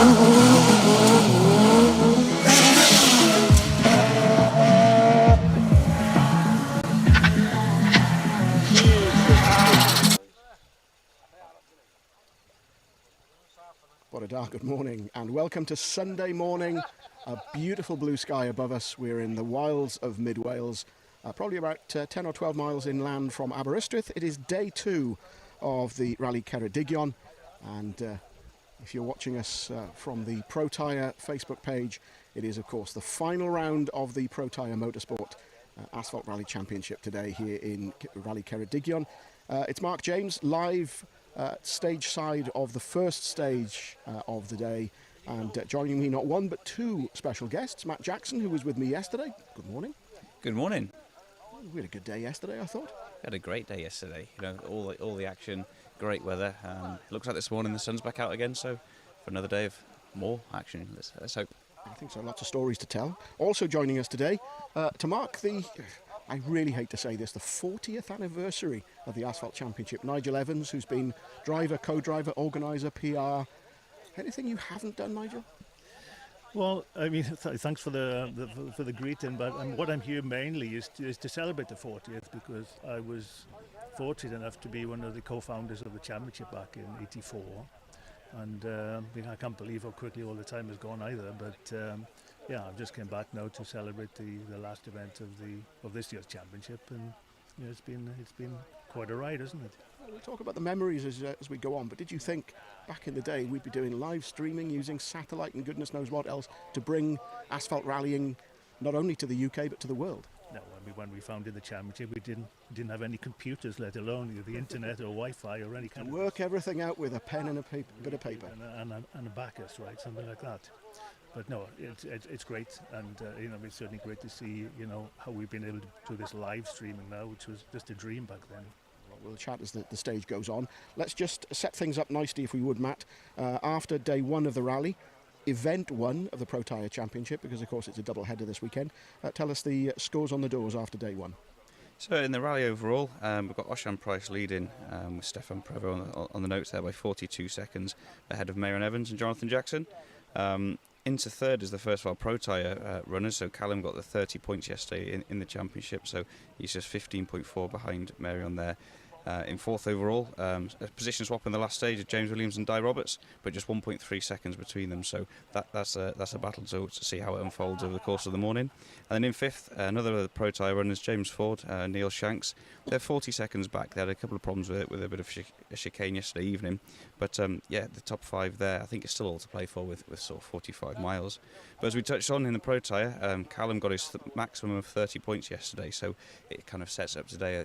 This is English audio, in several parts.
What a dark good morning, and welcome to Sunday morning. A beautiful blue sky above us. We're in the wilds of mid Wales, probably about 10 or 12 miles inland from Aberystwyth. It is day 2 of the Rally Ceredigion, and if you're watching us from the Protyre Facebook page, it is of course the final round of the Protyre Motorsport Asphalt Rally Championship today here in Rally Ceredigion. It's Mark James live stage side of the first stage of the day, and joining me not one but 2 special guests. Matt Jackson, who was with me yesterday. Good morning. Good morning. We had a good day yesterday, I thought. We had a great day yesterday. You know, all the action, great weather. It looks like this morning the sun's back out again, so for another day of more action, let's hope. I think so. Lots of stories to tell. Also joining us today to mark the, I really hate to say this, the 40th anniversary of the Asphalt Championship. Nigel Evans, who's been driver, co-driver, organiser, PR. Anything you haven't done, Nigel? Well, I mean, thanks for the greeting, but what I'm here mainly is to celebrate the 40th, because I was fortunate enough to be one of the co-founders of the championship back in '84, and I can't believe how quickly all the time has gone either. But yeah, I've just came back now to celebrate the last event of this year's championship, and you know, it's been quite a ride, isn't it? We'll talk about the memories as we go on, but did you think back in the day we'd be doing live streaming using satellite and goodness knows what else to bring asphalt rallying not only to the UK but to the world? No, I mean, when we founded the championship, we didn't have any computers, let alone the internet or Wi-Fi or any kind of... Work everything out with a pen and a bit of paper. And a backus, right, something like that. But no, it's great, and you know, it's certainly great to see, you know, how we've been able to do this live streaming now, which was just a dream back then. We'll chat as the stage goes on. Let's just set things up nicely, if we would, Matt. After day 1 of the rally, event 1 of the Protyre Championship, because of course it's a double header this weekend. Tell us the scores on the doors after day 1. So in the rally overall, we've got Oshan Price leading with Stefan Prevost on the notes there by 42 seconds ahead of Marion Evans and Jonathan Jackson. Into third is the first of our Protyre runners, so Callum got the 30 points yesterday in the championship, so he's just 15.4 behind Marion there. In fourth overall, a position swap in the last stage of James Williams and Di Roberts, but just 1.3 seconds between them, so that's a battle to see how it unfolds over the course of the morning. And then in fifth, another of the Protyre runners, James Ford, Neil Shanks. They're 40 seconds back. They had a couple of problems with it, with a bit of a chicane yesterday evening, but yeah, the top 5 there, I think it's still all to play for with sort of 45 miles. But as we touched on in the Protyre, Callum got his maximum of 30 points yesterday, so it kind of sets up today,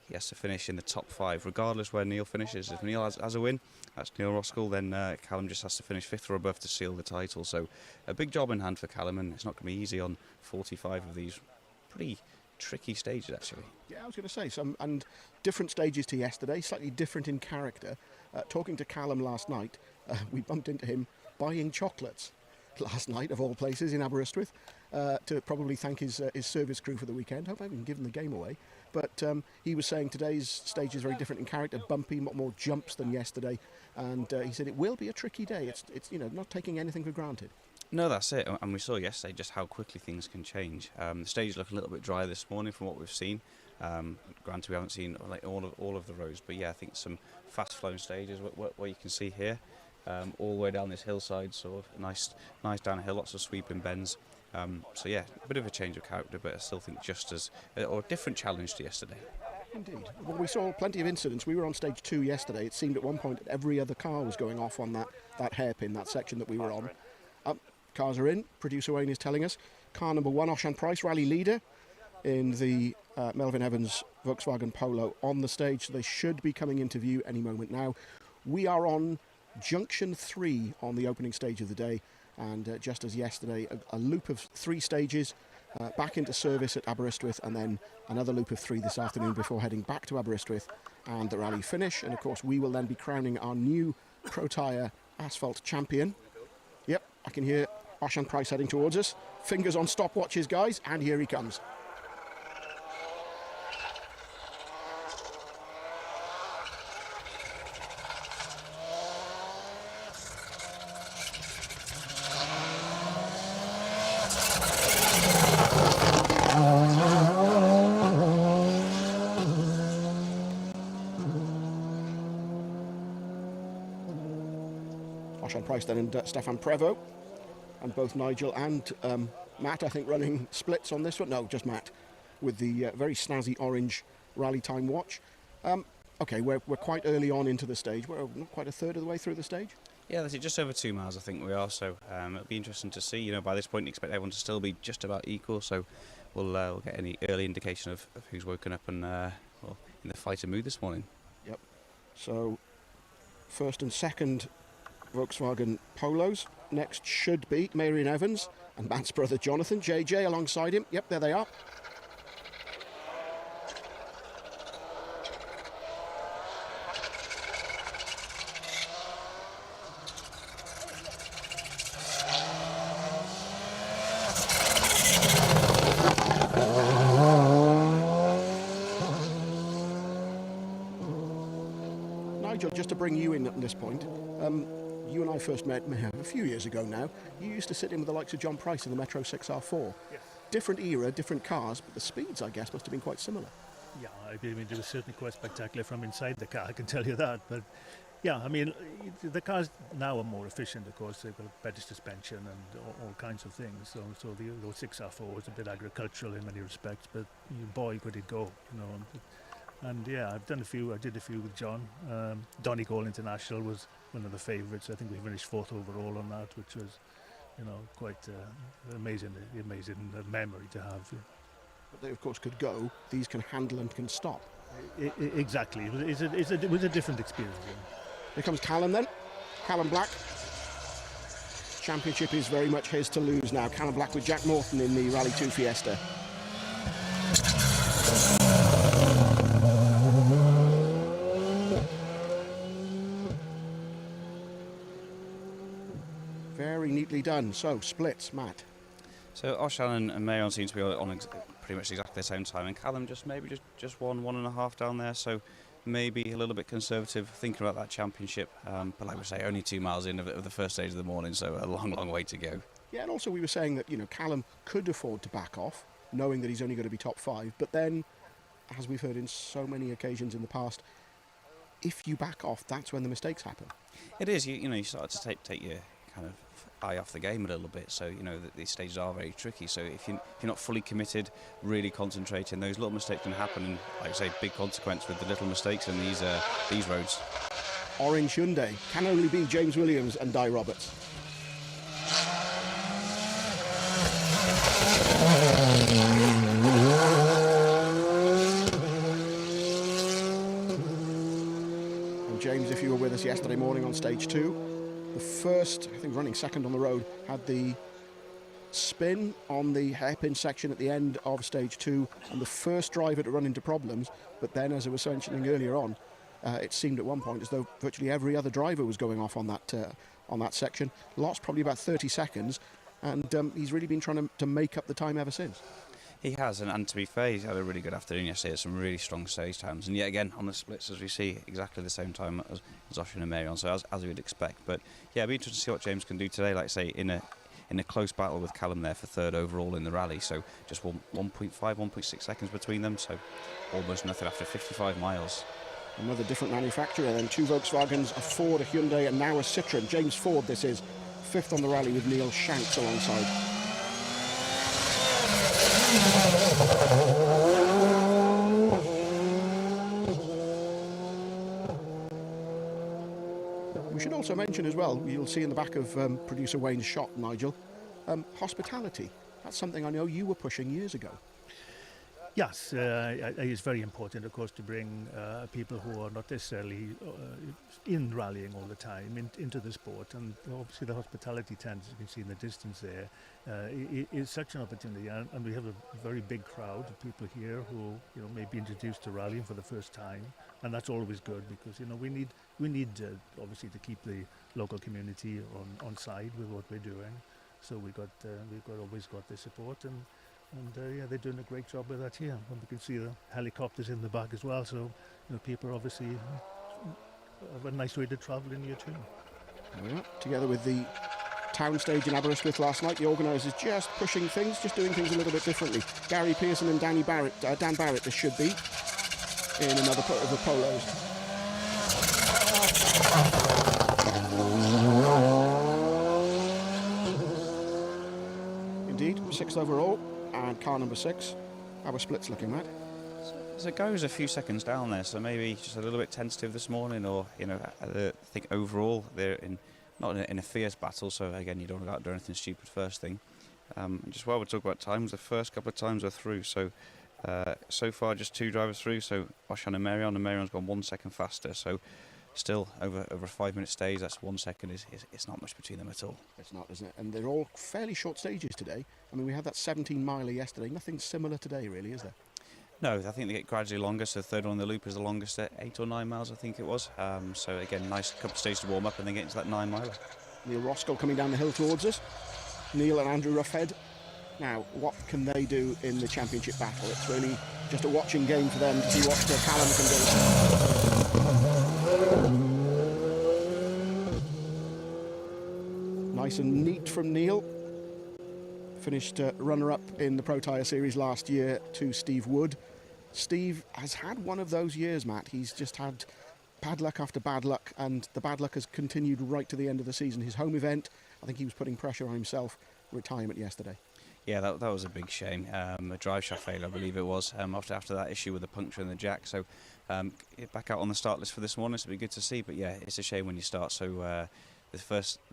he has to finish in the top 5, regardless where Neil finishes. If Neil has a win, that's Neil Roskell, then Callum just has to finish 5th or above to seal the title. So a big job in hand for Callum, and it's not going to be easy on 45 of these pretty tricky stages, actually. Yeah, I was going to say, some and different stages to yesterday, slightly different in character. Talking to Callum last night, we bumped into him buying chocolates last night, of all places, in Aberystwyth, to probably thank his service crew for the weekend. Hope I haven't given the game away. But he was saying today's stage is very different in character, bumpy, more jumps than yesterday, and he said it will be a tricky day. It's you know, not taking anything for granted. No, that's it, and we saw yesterday just how quickly things can change. The stage looked a little bit dry this morning from what we've seen. Granted, we haven't seen like all of the roads, but yeah, I think some fast-flowing stages where you can see here, all the way down this hillside, sort of nice downhill, lots of sweeping bends. So yeah, a bit of a change of character, but I still think just as or a different challenge to yesterday. Indeed. Well, we saw plenty of incidents. We were on stage 2 yesterday. It seemed at one point that every other car was going off on that hairpin, that section that we were on. Cars are in. Producer Wayne is telling us. Car number 1, Oshan Price, rally leader in the Melvin Evans Volkswagen Polo on the stage. So they should be coming into view any moment now. We are on junction 3 on the opening stage of the day. And just as yesterday, a loop of 3 stages back into service at Aberystwyth, and then another loop of 3 this afternoon before heading back to Aberystwyth and the rally finish. And of course, we will then be crowning our new Protyre Asphalt champion. Yep, I can hear Oshan Price heading towards us. Fingers on stopwatches, guys, and here he comes. Price then and Stefan Prevost. And both Nigel and Matt, I think, running splits on this one. No, just Matt, with the very snazzy orange rally time watch. Okay, we're quite early on into the stage. We're not quite a third of the way through the stage. Yeah, that's it, just over 2 miles I think we are, so it'll be interesting to see. You know, by this point, expect everyone to still be just about equal, so we'll get any early indication of who's woken up and well, in the fighter mood this morning. Yep. So, first and second Volkswagen Polos. Next should be Marion Evans and Matt's brother Jonathan, JJ, alongside him. Yep, there they are. Nigel, just to bring you in at this point, you and I first met a few years ago now. You used to sit in with the likes of John Price in the Metro 6R4. Yes. Different era, different cars, but the speeds, I guess, must have been quite similar. Yeah, I mean, it was certainly quite spectacular from inside the car, I can tell you that. But yeah, I mean, the cars now are more efficient, of course. They've got better suspension and all kinds of things. So the 6R4 was a bit agricultural in many respects, but boy, could it go, you know. And yeah, I did a few with John. Donegal International was one of the favourites. I think we finished 4th overall on that, which was, you know, quite amazing memory to have. Yeah. But they, of course, could go. These can handle and can stop. Exactly. It was a different experience. Yeah. Here comes Callum then. Callum Black. Championship is very much his to lose now. Callum Black with Jack Morton in the Rally 2 Fiesta. Very neatly done. So, splits, Matt. So Oshan and Marion seem to be on pretty much exactly the same time, and Callum just 1.5 down there, so maybe a little bit conservative thinking about that championship, but like we say, only 2 miles in of the first stage of the morning, so a long way to go. Yeah, and also we were saying that, you know, Callum could afford to back off, knowing that he's only going to be top 5, but then, as we've heard in so many occasions in the past, if you back off, that's when the mistakes happen. It is, you know, you start to take your kind of eye off the game a little bit, so you know that these stages are very tricky, so if you're not fully committed, really concentrating, those little mistakes can happen, and like I say, big consequence with the little mistakes in these roads. Orange Hyundai can only be James Williams and Di Roberts. And James, if you were with us yesterday morning on stage 2, the first, I think running second on the road, had the spin on the hairpin section at the end of stage 2, and the first driver to run into problems. But then, as I was mentioning earlier on, it seemed at one point as though virtually every other driver was going off on that section. Lost probably about 30 seconds, and he's really been trying to make up the time ever since. He has, and to be fair, he's had a really good afternoon yesterday. Had some really strong stage times, and yet again on the splits, as we see, exactly the same time as Oshin and Marion. So as we would expect, but yeah, it'd be interesting to see what James can do today. Like I say, in a close battle with Callum there for 3rd overall in the rally. So just 1.6 seconds between them. So almost nothing after 55 miles. Another different manufacturer then. 2 Volkswagens, a Ford, a Hyundai, and now a Citroen. James Ford, this is 5th on the rally with Neil Shanks alongside. We should also mention as well, you'll see in the back of producer Wayne's shot, Nigel, hospitality. That's something I know you were pushing years ago. Yes, it's very important, of course, to bring people who are not necessarily in rallying all the time into the sport, and obviously the hospitality tent, as you can see in the distance there, is such an opportunity, and we have a very big crowd of people here who, you know, may be introduced to rallying for the first time, and that's always good because, you know, we need obviously to keep the local community on side with what we're doing, so we've always got the support, and yeah, they're doing a great job with that here. And we can see the helicopters in the back as well, so, you know, people obviously have a nice way to travel in here too. Yeah, together with the town stage in Aberystwyth last night, the organisers just pushing things, just doing things a little bit differently. Gary Pearson and Dan Barrett, this should be, in another of the polos. indeed. 6th overall, and car number 6. How are splits looking, Matt? So it goes a few seconds down there, so maybe just a little bit tentative this morning, or I think overall they're not in a fierce battle. So again, you don't want to do anything stupid first thing. Just while we talk about times, the first couple of times are through. So so far, just 2 drivers through. So Oshan and Marion's gone 1 second faster. So still over a 5-minute stage. That's 1 second. It's not much between them at all. It's not, isn't it? And they're all fairly short stages today. I mean, we had that 17-miler yesterday. Nothing similar today, really, is there? No, I think they get gradually longer. So the third one in the loop is the longest at 8 or 9 miles, I think it was. So again, nice couple of stages to warm up and then get into that 9-miler. Neil Roscoe coming down the hill towards us. Neil and Andrew Ruffhead. Now, what can they do in the championship battle? It's really just a watching game for them to see what Callum can do. Nice and neat from Neil. Finished runner-up in the Protyre series last year to Steve Wood. Steve has had one of those years, Matt. He's just had bad luck after bad luck, and the bad luck has continued right to the end of the season. His home event, I think he was putting pressure on himself. Retirement yesterday. Yeah, that was a big shame. A drive shaft failure, I believe it was, after that issue with the puncture in the jack. So back out on the start list for this morning, so it'll be good to see. But yeah, it's a shame when you start. So the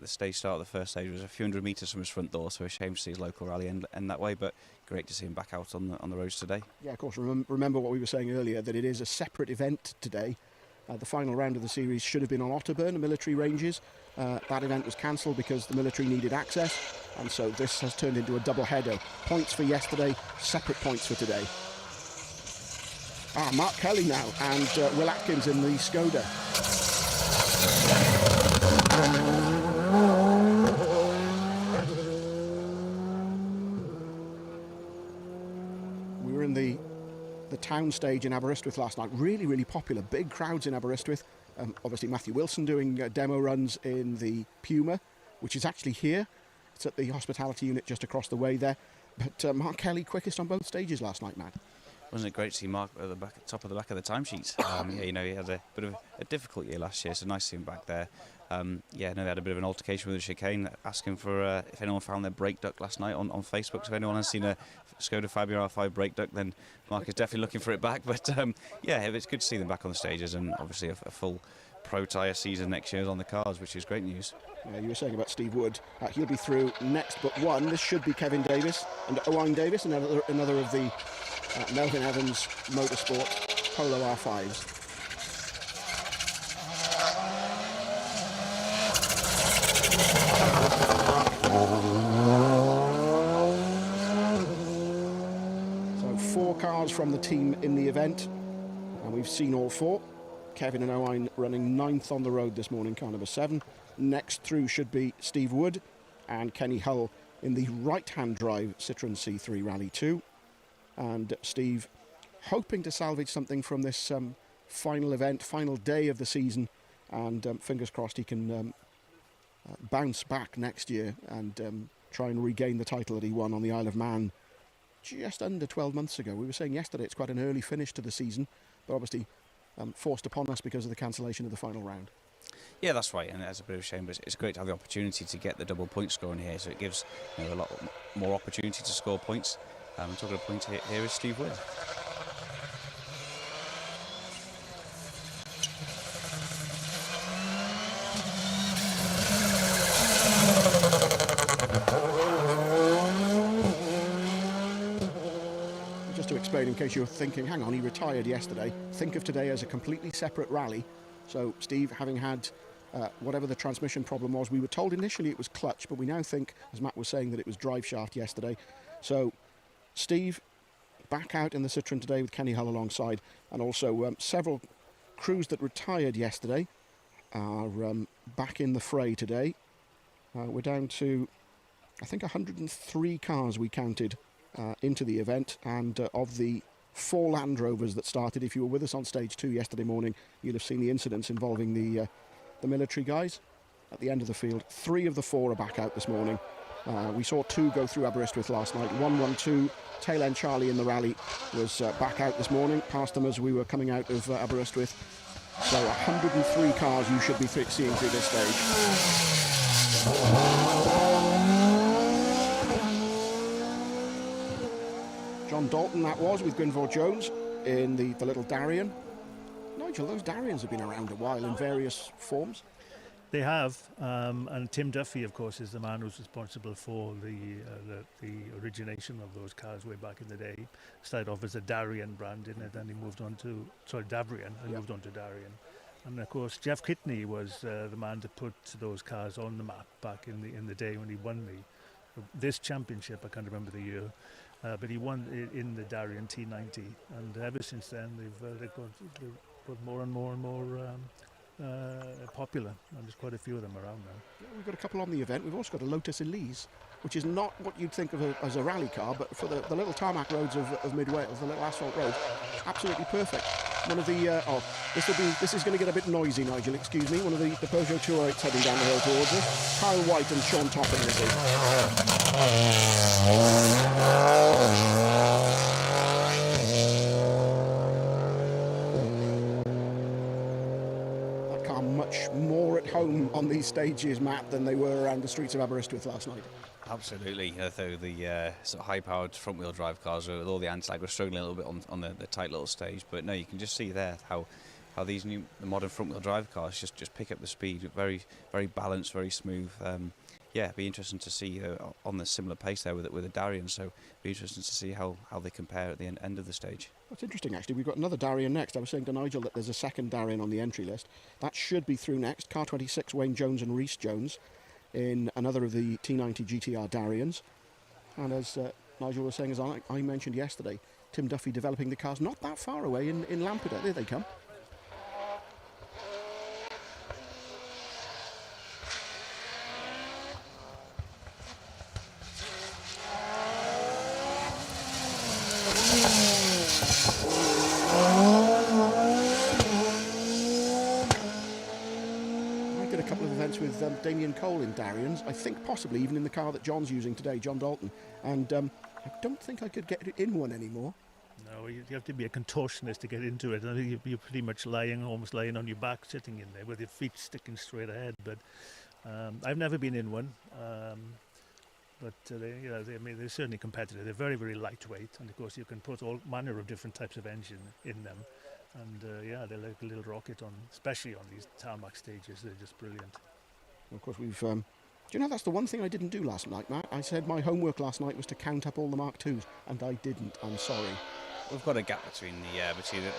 stage start of the first stage was a few hundred metres from his front door, so a shame to see his local rally end that way. But great to see him back out on the roads today. Yeah, of course. Remember what we were saying earlier, that it is a separate event today. The final round of the series should have been on Otterburn, the military ranges. That event was cancelled because the military needed access, and so this has turned into a double header. Points for yesterday, separate points for today. Mark Kelly now, and Will Atkins in the Skoda. We were in the town stage in Aberystwyth last night. Really, really popular. Big crowds in Aberystwyth. Obviously Matthew Wilson doing demo runs in the Puma, which is actually here. It's at the hospitality unit just across the way there. But Mark Kelly quickest on both stages last night, Matt. Wasn't it great to see Mark at the top of the back of the timesheet? He had a bit of a difficult year last year, so nice to see him back there. They had a bit of an altercation with the chicane, asking for if anyone found their brake duct last night on Facebook. So if anyone has seen a Skoda Fabia R5 brake duct, then Mark is definitely looking for it back. But it's good to see them back on the stages, and obviously a full Protyre season next year on the cars, which is great news. Yeah, you were saying about Steve Wood. He'll be through next but one. This should be Kevin Davis and Owain Davis, another of the Melvin Evans Motorsport Polo R5s. So 4 cars from the team in the event, and we've seen all 4. Kevin and Owain running 9th on the road this morning, car number 7. Next through should be Steve Wood and Kenny Hull in the right-hand drive Citroen C3 Rally 2. And Steve hoping to salvage something from this final event, final day of the season, and fingers crossed he can bounce back next year and try and regain the title that he won on the Isle of Man just under 12 months ago. We were saying yesterday it's quite an early finish to the season, but obviously forced upon us because of the cancellation of the final round. Yeah, that's right, and that's a bit of a shame, but it's great to have the opportunity to get the double point scoring here, so it gives a lot more opportunity to score points. Talking of points, here is Steve Wood. Just to explain, in case you're thinking, hang on, he retired yesterday, think of today as a completely separate rally. So Steve, having had whatever the transmission problem was, we were told initially it was clutch, but we now think, as Matt was saying, that it was drive shaft yesterday. So Steve back out in the Citroen today with Kenny Hull alongside, and also several crews that retired yesterday are back in the fray today. We're down to, I think, 103 cars we counted into the event, and of the 4 Land Rovers that started, if you were with us on stage 2 yesterday morning, you'll have seen the incidents involving the military guys at the end of the field. 3 of the 4 are back out this morning. We saw 2 go through Aberystwyth last night. 112, tail end Charlie in the rally was back out this morning, past them as we were coming out of Aberystwyth. So 103 cars you should be seeing through this stage. John Dalton that was, with Gwynnfor Jones in the little Darien. Nigel, those Dariens have been around a while in various forms. They have, and Tim Duffy, of course, is the man who's responsible for the origination of those cars way back in the day. Started off as a Darien brand in it, and he moved on to Davrian, and moved on to Darien. And of course, Jeff Kitney was the man to put those cars on the map back in the day when he won this championship. I can't remember the year, but he won in the Darien T90, and ever since then they've got more and more and more popular, and there's quite a few of them around now. Yeah, we've got a couple on the event. We've also got a Lotus Elise, which is not what you'd think of as a rally car, but for the little tarmac roads of Mid Wales, the little asphalt roads, absolutely perfect. One of the this is going to get a bit noisy, Nigel. Excuse me. One of the Peugeot 208s heading down the hill towards us. Kyle White and Sean Topping is that car much more at home on these stages, Matt, than they were around the streets of Aberystwyth last night. Absolutely, though the sort of high-powered front-wheel drive cars with all the anti-lag were struggling a little bit on the tight little stage, but no, you can just see there how these the modern front-wheel drive cars just pick up the speed, very very balanced, very smooth. Yeah, it'd be interesting to see on the similar pace there with a Darien, so it'd be interesting to see how they compare at the end of the stage. That's interesting, actually. We've got another Darien next. I was saying to Nigel that there's a second Darien on the entry list. That should be through next. Car 26, Wayne Jones and Rhys Jones, in another of the T90 GTR Dariens. And as Nigel was saying, as I mentioned yesterday, Tim Duffy developing the cars not that far away in Lampeter. There they come. With Damien Cole in Dariens, I think possibly even in the car that John's using today, John Dalton, and I don't think I could get in one anymore. No, you have to be a contortionist to get into it. I think you're pretty much almost lying on your back, sitting in there with your feet sticking straight ahead. But I've never been in one. But they're certainly competitive. They're very, very lightweight, and of course you can put all manner of different types of engine in them. And they're like a little rocket especially on these tarmac stages. They're just brilliant. Of course, we've. Do you know that's the one thing I didn't do last night, Matt? I said my homework last night was to count up all the Mark IIs, and I didn't. I'm sorry. We've got a gap between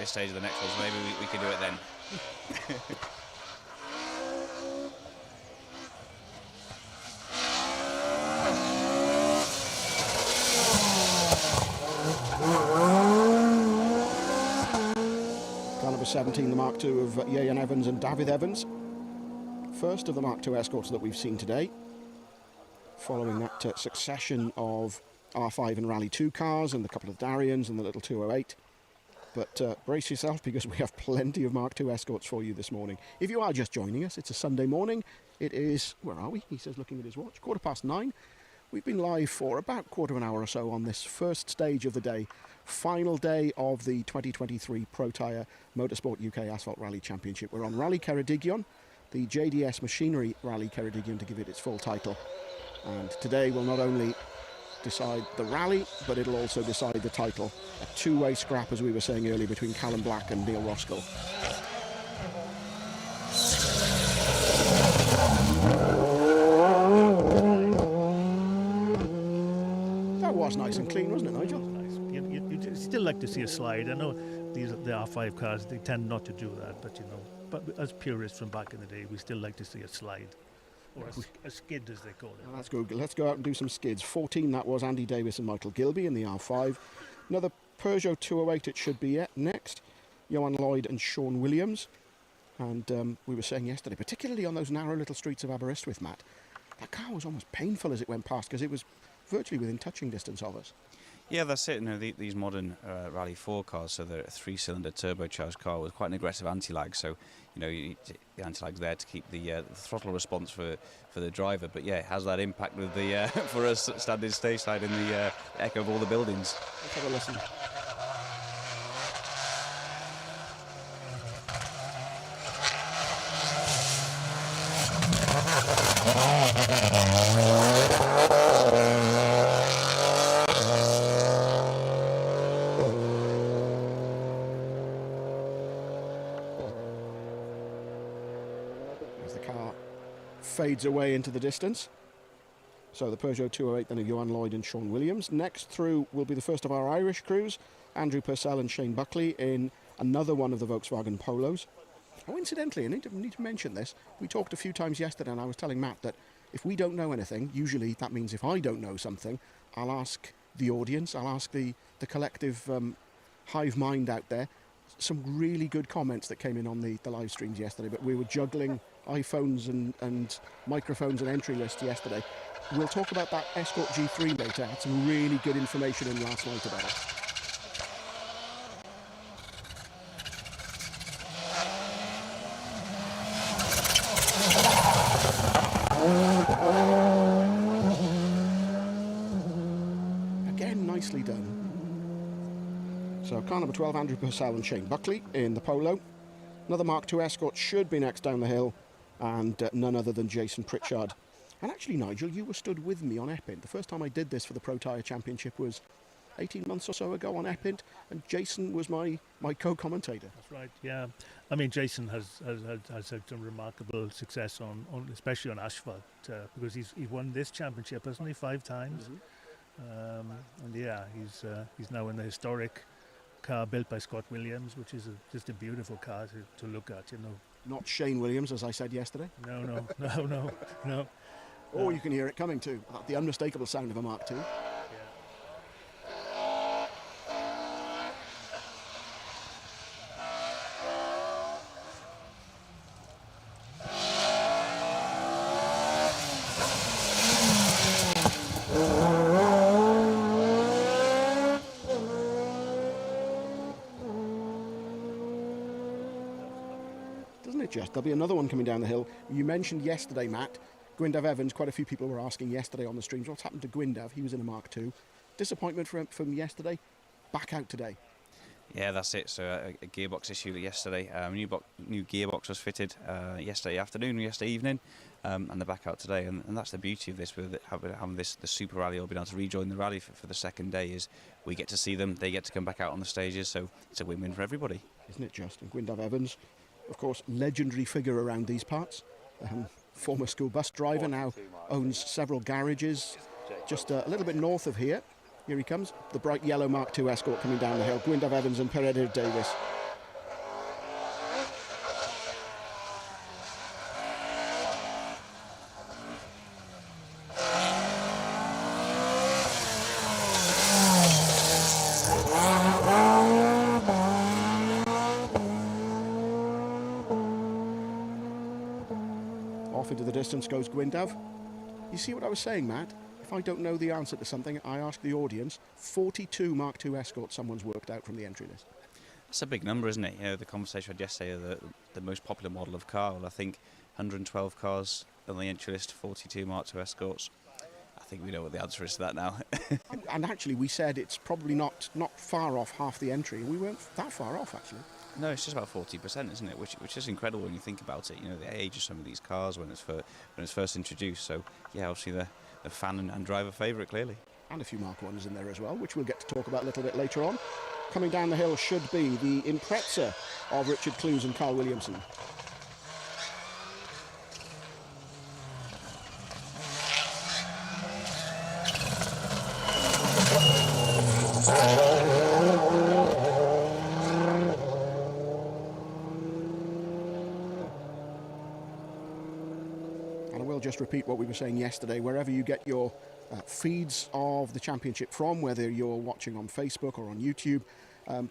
this stage and the next one, so maybe we can do it then. Car number 17, the Mark II of Ieuan Evans and David Evans. First of the Mark II escorts that we've seen today, following that succession of R5 and Rally 2 cars and the couple of Dariens and the little 208. But brace yourself, because we have plenty of Mark II escorts for you this morning. If you are just joining us, it's a Sunday morning. It is, where are we? He says, looking at his watch, 9:15. We've been live for about quarter of an hour or so on this first stage of the day, final day of the 2023 Protyre Motorsport UK Asphalt Rally Championship. We're on Rally Ceredigion, the JDS Machinery Rally Ceredigion to give it its full title. And today will not only decide the rally, but it'll also decide the title. A two-way scrap, as we were saying earlier, between Callum Black and Neil Roskell. That was nice and clean, wasn't it, Nigel? Nice. You'd still like to see a slide. I know the R5 cars, they tend not to do that, but but as purists from back in the day, we still like to see a slide. Or a skid, as they call it. Well, let's go out and do some skids. 14, that was Andy Davis and Michael Gilby in the R5. Another Peugeot 208 it should be next. Johan Lloyd and Sean Williams. And we were saying yesterday, particularly on those narrow little streets of Aberystwyth, Matt, that car was almost painful as it went past, because it was virtually within touching distance of us. Yeah, that's it. These modern Rally 4 cars, so they're a 3-cylinder turbocharged car with quite an aggressive anti-lag. So, the anti-lag's there to keep the throttle response for the driver. But yeah, it has that impact with the for us standing stage side in the echo of all the buildings. Let's have a listen. fades away into the distance. So the Peugeot 208 then of Johan Lloyd and Sean Williams. Next through will be the first of our Irish crews, Andrew Purcell and Shane Buckley in another one of the Volkswagen Polos. Oh, incidentally, I need to mention this. We talked a few times yesterday and I was telling Matt that if we don't know anything, usually that means if I don't know something, I'll ask the audience, I'll ask the collective hive mind out there. Some really good comments that came in on the live streams yesterday, but we were juggling iPhones and microphones and entry lists yesterday. We'll talk about that Escort G3 later. I had some really good information in last night about it. Again, nicely done. So car number 12, Andrew Purcell and Shane Buckley in the Polo. Another Mark II Escort should be next down the hill, and none other than Jason Pritchard. And actually, Nigel, you were stood with me on Epint. The first time I did this for the Protyre Championship was 18 months or so ago on Epint, and Jason was my co-commentator. That's right, yeah. I mean, Jason has had some remarkable success on especially on asphalt, because he's won this championship, hasn't he, 5 times? Mm-hmm. And yeah, he's now in the historic car built by Scott Williams, which is just a beautiful car to look at, you know. Not Shane Williams, as I said yesterday. No. Oh, you can hear it coming too. The unmistakable sound of a Mark II. Doesn't it just? There'll be another one coming down the hill. You mentioned yesterday, Matt, Gwyndav Evans. Quite a few people were asking yesterday on the streams, what's happened to Gwyndav? He was in a Mark II. Disappointment from yesterday, back out today. Yeah, that's it. So a gearbox issue yesterday. New gearbox was fitted yesterday afternoon, yesterday evening, and they're back out today. And that's the beauty of this, with having the Super Rally, or being able to rejoin the rally for the second day, is we get to see them, they get to come back out on the stages, so it's a win-win for everybody. Isn't it just? And Gwyndav Evans, of course, legendary figure around these parts. Former school bus driver, now owns several garages just a little bit north of here. Here he comes, the bright yellow Mark II Escort coming down the hill. Gwyndav Evans and Peredur Davis. Off into the distance goes Gwyndav. You see what I was saying, Matt? If I don't know the answer to something, I ask the audience. 42 Mark II Escorts someone's worked out from the entry list. That's a big number, isn't it? You know, the conversation I had yesterday, the most popular model of car. Well, I think 112 cars on the entry list, 42 Mark II Escorts. I think we know what the answer is to that now. and actually, we said it's probably not far off half the entry. We weren't that far off, actually. No, it's just about 40%, isn't it? Which is incredible when you think about it. You know, the age of some of these cars when it's first introduced. So yeah, obviously the fan and driver favourite, clearly. And a few Mark I's in there as well, which we'll get to talk about a little bit later on. Coming down the hill should be the Impreza of Richard Clues and Carl Williamson. Just repeat what we were saying yesterday. Wherever you get your feeds of the championship from, whether you're watching on Facebook or on YouTube,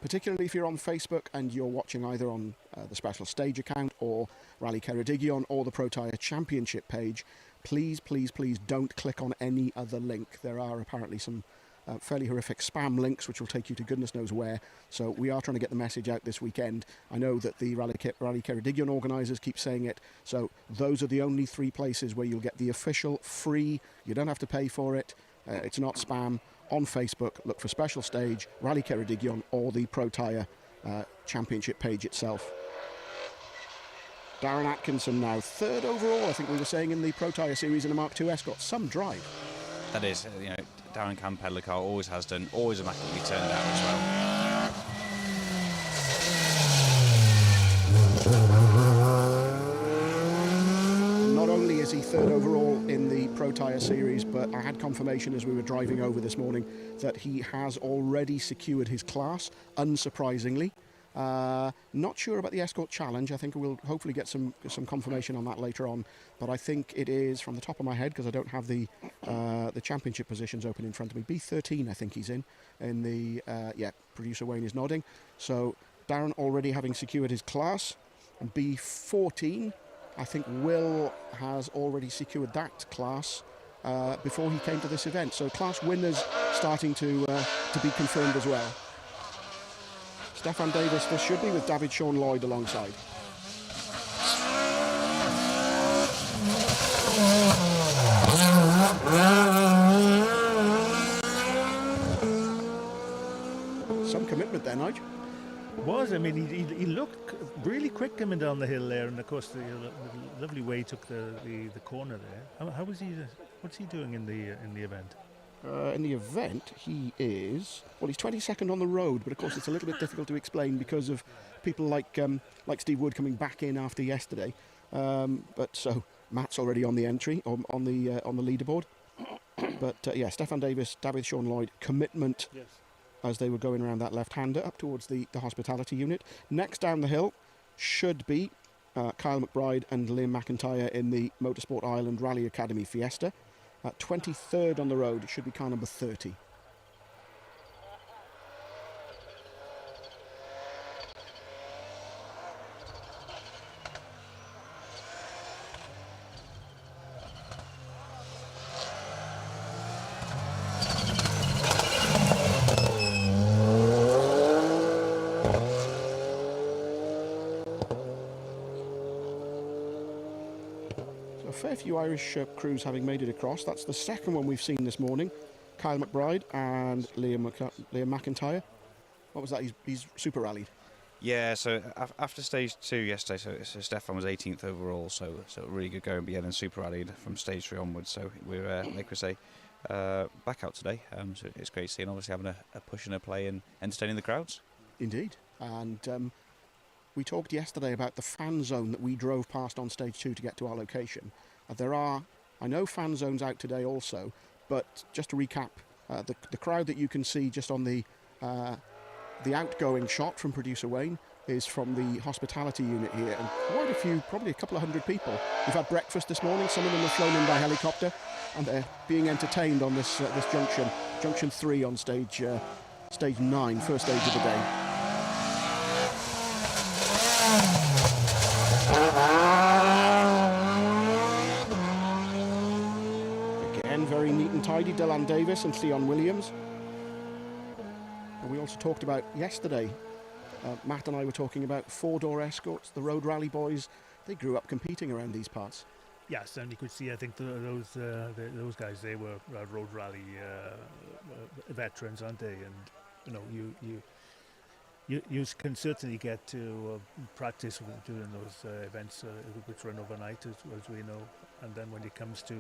particularly if you're on Facebook and you're watching either on the Special Stage account or Rally Ceredigion or the Protyre Championship page, please don't click on any other link. There are apparently some fairly horrific spam links which will take you to goodness knows where. So we are trying to get the message out this weekend. I know that the Rally Ceredigion organisers keep saying it. So those are the only 3 places where you'll get the official free, you don't have to pay for it, it's not spam. On Facebook, look for Special Stage, Rally Ceredigion or the Protyre Championship page itself. Darren Atkinson now 3rd overall, I think we were saying, in the Protyre series in a Mark II Escort. Some drive. That is, you know, Darren can pedal a car, always has done, always immaculately turned out as well. Not only is he 23rd overall in the Protyre series, but I had confirmation as we were driving over this morning that he has already secured his class, unsurprisingly. Not sure about the Escort Challenge. I think we'll hopefully get some confirmation on that later on. But I think it is, from the top of my head, because I don't have the championship positions open in front of me. B13, I think he's in the producer Wayne is nodding. So Darren already having secured his class, and B14, I think Will has already secured that class before he came to this event. So class winners starting to be confirmed as well. Stefan Davis, this should be with David Sean Lloyd alongside. Some commitment there, Nigel. I mean, he looked really quick coming down the hill there, and of course the lovely way he took the corner there. How was he? What's he doing in the event? In the event, he is, well, he's 22nd on the road, but of course it's a little bit difficult to explain because of people like Steve Wood coming back in after yesterday. But so Matt's already on the entry, on the leaderboard. But Stefan Davis, David Sean Lloyd, commitment. Yes. As they were going around that left-hander up towards the hospitality unit. Next down the hill should be Kyle McBride and Liam McIntyre in the Motorsport Ireland Rally Academy Fiesta. 23rd on the road, it should be car number 30. Fair few Irish crews having made it across. That's the second one we've seen this morning. Kyle McBride and Liam McIntyre. What was that? He's super rallied. Yeah, so after stage 2 yesterday, so Stefan was 18th overall, so really good going. But yeah, then super rallied from stage 3 onwards. So we're, like we say, back out today. So it's great seeing, obviously, having a push and a play and entertaining the crowds. Indeed. And we talked yesterday about the fan zone that we drove past on stage 2 to get to our location. There are, I know, fan zones out today also, but just to recap, the crowd that you can see just on the outgoing shot from producer Wayne is from the hospitality unit here, and quite a few, probably a couple of hundred people. We've had breakfast this morning. Some of them were flown in by helicopter, and they're being entertained on this junction 3 on stage 9, first stage of the day. Very neat and tidy, Dylan Davis and Theon Williams. And we also talked about yesterday, Matt and I were talking about four-door escorts, the Road Rally boys. They grew up competing around these parts. Yes, and you could see, I think those guys, they were Road Rally veterans, aren't they? And you can certainly get to practice during those events which run overnight, as we know. And then when it comes to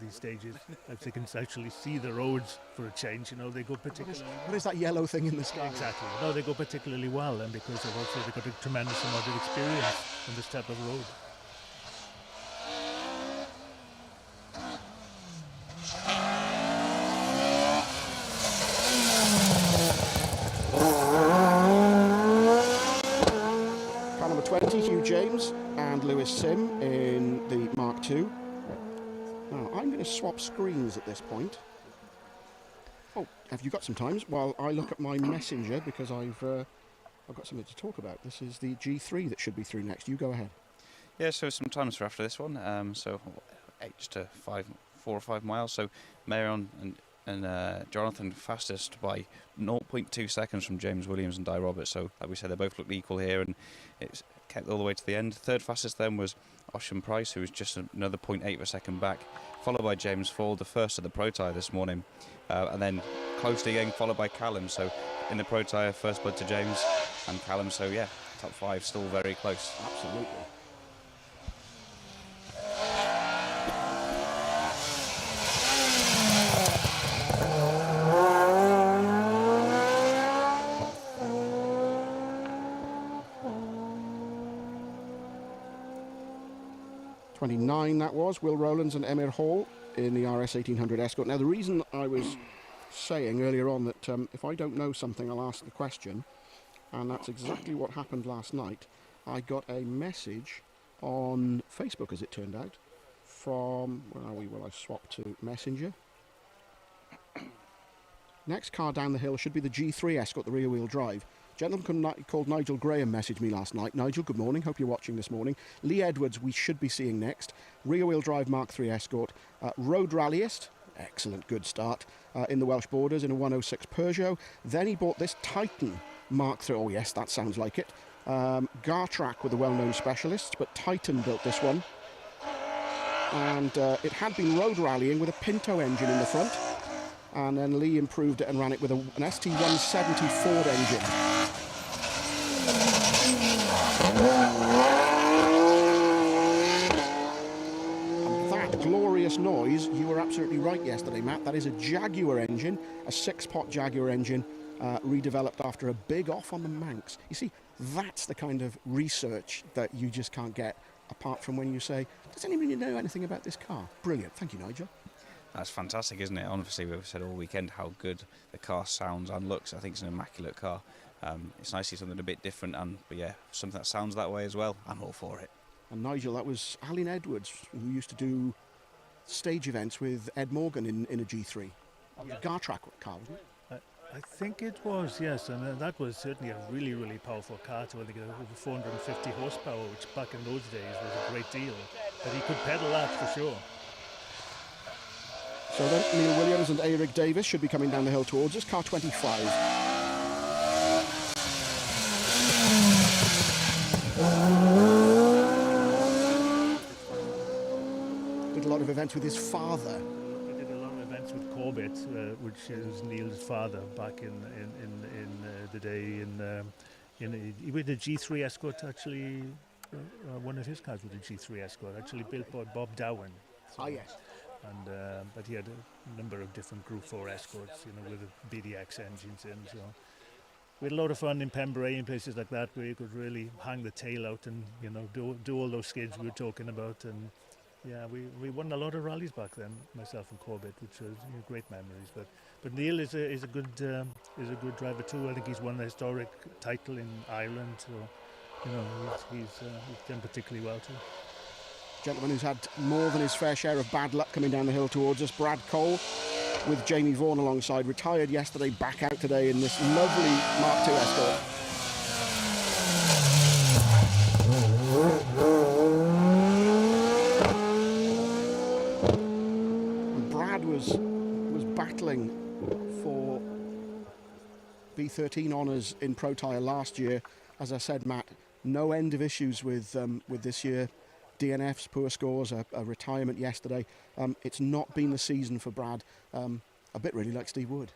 these stages, if they can actually see the roads for a change, they go particularly. What is that yellow thing in the sky? Exactly. No, they go particularly well, and because of also they've got a tremendous amount of experience on this type of road. Car number 20, Hugh James and Lewis Sim in the Mark II. Now, I'm going to swap screens at this point. Oh, have you got some times? While I look at my messenger, because I've got something to talk about. This is the G3 that should be through next. You go ahead. Yeah, so some times for after this one. So 8 to 4 or 5 miles. So Marion and Jonathan fastest by 0.2 seconds from James Williams and Di Roberts. So like we said, they both looked equal here, and it's kept all the way to the end. Third fastest then was Ocean Price, who was just another 0.8 of a second back, followed by James Ford, the first of the Protyre this morning, and then closely again followed by Callum. So in the Protyre, first blood to James and Callum. So yeah, top 5 still very close. Absolutely. 29 that was, Will Rowlands and Emir Hall in the RS 1800 Escort. Now the reason I was saying earlier on that if I don't know something I'll ask the question, and that's exactly what happened last night. I got a message on Facebook, as it turned out, from, where are we? Well, I swapped to Messenger. Next car down the hill should be the G3 Escort, the rear-wheel drive. Gentleman called Nigel Graham messaged me last night. Nigel, good morning. Hope you're watching this morning. Lee Edwards, we should be seeing next. Rear-wheel drive Mark III Escort. Road Rallyist, excellent, good start, in the Welsh Borders in a 106 Peugeot. Then he bought this Titan Mark III. Oh, yes, that sounds like it. Gartrack with the well-known specialists, but Titan built this one. And it had been road rallying with a Pinto engine in the front. And then Lee improved it and ran it with an ST170 Ford engine. And that glorious noise, you were absolutely right yesterday, Matt. That is a Jaguar engine, a 6-pot Jaguar engine, redeveloped after a big off on the Manx. You see, that's the kind of research that you just can't get, apart from when you say, does anybody know anything about this car? Brilliant. Thank you, Nigel. That's fantastic, isn't it? Honestly, we've said all weekend how good the car sounds and looks. I think it's an immaculate car. It's nice to see something a bit different, but yeah, something that sounds that way as well. I'm all for it. And Nigel, that was Alan Edwards, who used to do stage events with Ed Morgan in a G3. Yeah. Gartrack car, wasn't it? I think it was, yes, and that was certainly a really, really powerful car to get over 450 horsepower, which back in those days was a great deal. But he could pedal that for sure. So then Neil Williams and Eric Davis should be coming down the hill towards us, car 25. Did a lot of events with his father. We did a lot of events with Corbett, which is Neil's father, back in the day. With the G3 Escort, actually, one of his cars with the G3 Escort, actually built by Bob Dowen. So. Ah, yes. And but he had a number of different Group 4 Escorts, with the BDX engines in. So we had a lot of fun in Pembrey and places like that, where you could really hang the tail out and do all those skids we were talking about. And yeah, we won a lot of rallies back then, myself and Corbett, which was great memories. But Neil is a good driver too. I think he's won the historic title in Ireland. So he's done particularly well too. Gentleman who's had more than his fair share of bad luck coming down the hill towards us, Brad Cole, with Jamie Vaughan alongside, retired yesterday, back out today in this lovely Mark II Escort. And Brad was battling for B13 honours in Protyre last year. As I said, Matt, no end of issues with this year. DNFs, poor scores, a retirement yesterday. It's not been the season for Brad, a bit really like Steve Wood.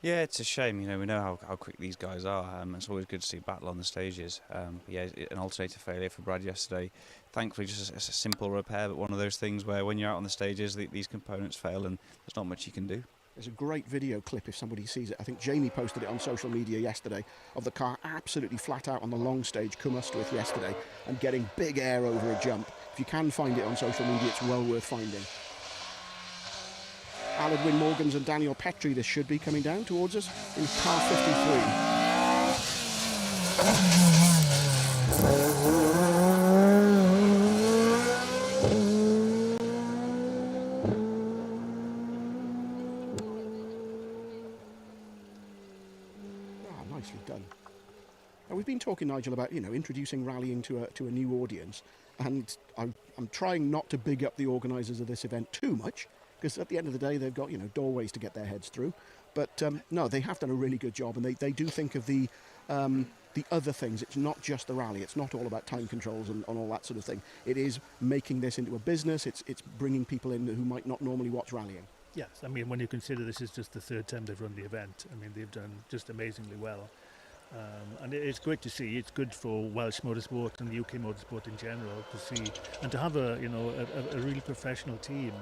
Yeah, it's a shame. We know how quick these guys are. It's always good to see battle on the stages. Yeah, an alternator failure for Brad yesterday. Thankfully, just a simple repair, but one of those things where when you're out on the stages, these components fail and there's not much you can do. There's a great video clip if somebody sees it. I think Jamie posted it on social media yesterday of the car absolutely flat out on the long stage, Cwm Ystwyth yesterday, and getting big air over a jump. If you can find it on social media, it's well worth finding. Aled Wyn Morgans and Daniel Petrie, this should be coming down towards us in car 53. Nicely done. Now, we've been talking, Nigel, about introducing rallying to a new audience, and I'm trying not to big up the organisers of this event too much, because at the end of the day they've got doorways to get their heads through. But no, they have done a really good job, and they do think of the other things. It's not just the rally. It's not all about time controls and all that sort of thing. It is making this into a business. It's bringing people in who might not normally watch rallying. Yes, I mean, when you consider this is just the third time they've run the event, I mean, they've done just amazingly well. And it's great to see. It's good for Welsh motorsport and the UK motorsport in general to see, and to have a really professional team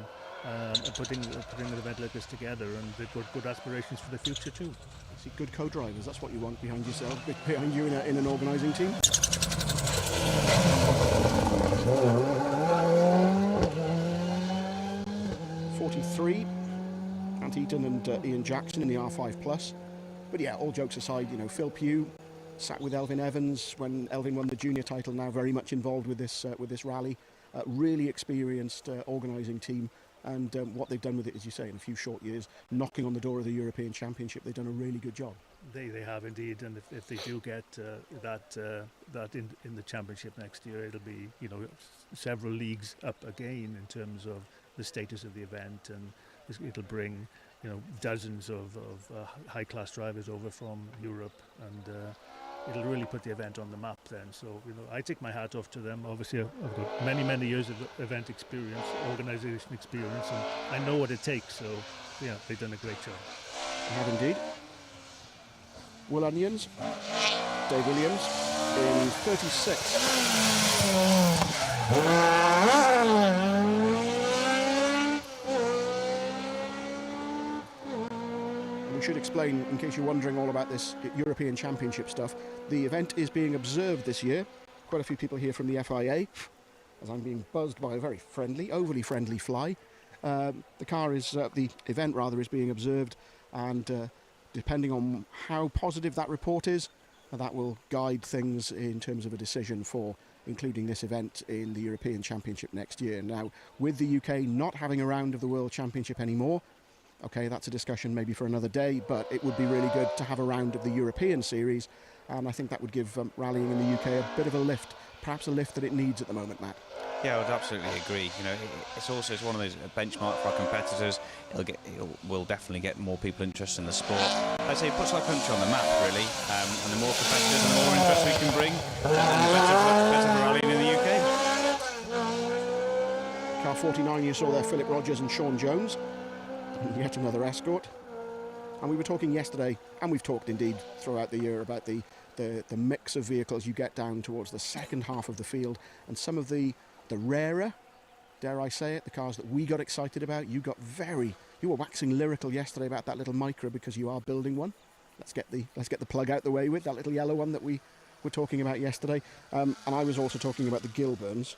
putting an event like this together, and they've got good aspirations for the future too. See, good co-drivers, that's what you want behind yourself, behind you in an organising team. 43. Ant Eaton and Ian Jackson in the R5 Plus. But yeah, all jokes aside, you know, Phil Pugh sat with Elvin Evans when Elvin won the junior title, now very much involved with this rally. Really experienced organising team, and what they've done with it, as you say, in a few short years, knocking on the door of the European Championship, they've done a really good job. They have indeed, and if they do get that in the championship next year, it'll be, you know, several leagues up again in terms of the status of the event, and it'll bring, you know, dozens of high-class drivers over from Europe, and it'll really put the event on the map then. So, you know, I take my hat off to them. Obviously, I've got many years of event experience, organisation experience, and I know what it takes. So, yeah, they've done a great job. I have indeed. Will Onions, Dave Williams in 36. We should explain, in case you're wondering all about this European Championship stuff, the event is being observed this year. Quite a few people here from the FIA, as I'm being buzzed by a very friendly, overly friendly fly. The event is being observed, and depending on how positive that report is, that will guide things in terms of a decision for including this event in the European Championship next year. Now, with the UK not having a round of the World Championship anymore, okay, that's a discussion maybe for another day, but it would be really good to have a round of the European Series, and I think that would give rallying in the UK a bit of a lift, perhaps a lift that it needs at the moment, Matt. Yeah, I would absolutely agree. You know, it's one of those benchmark for our competitors. We'll definitely get more people interested in the sport. I'd say it puts our country on the map, really. And the more competitors and the more interest we can bring, the better for rallying in the UK. Car 49, you saw there Philip Rogers and Sean Jones. Yet another escort. And we were talking yesterday, and we've talked indeed throughout the year, about the mix of vehicles you get down towards the second half of the field, and some of the rarer, dare I say it, the cars that we got excited about. You were waxing lyrical yesterday about that little Micra because you are building one. Let's get the plug out the way with that little yellow one that we were talking about yesterday. And I was also talking about the Gilburns.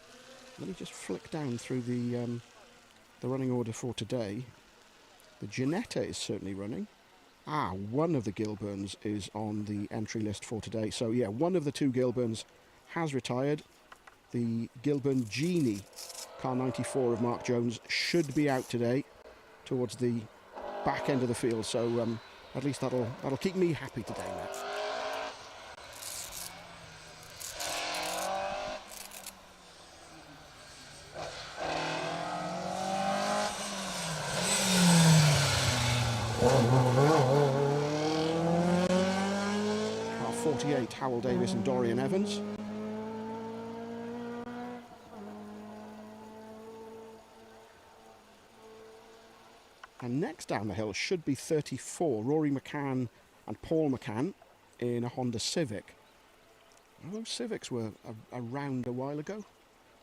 Let me just flick down through the running order for today. The Ginetta is certainly running. One of the Gilburns is on the entry list for today. So yeah, one of the two Gilburns has retired. The Gilburn Genie, car 94 of Mark Jones, should be out today towards the back end of the field. So at least that'll keep me happy today, Matt. Car 48, Howell Davis and Dorian Evans. And next down the hill should be 34, Rory McCann and Paul McCann in a Honda Civic. Those Civics were around a while ago.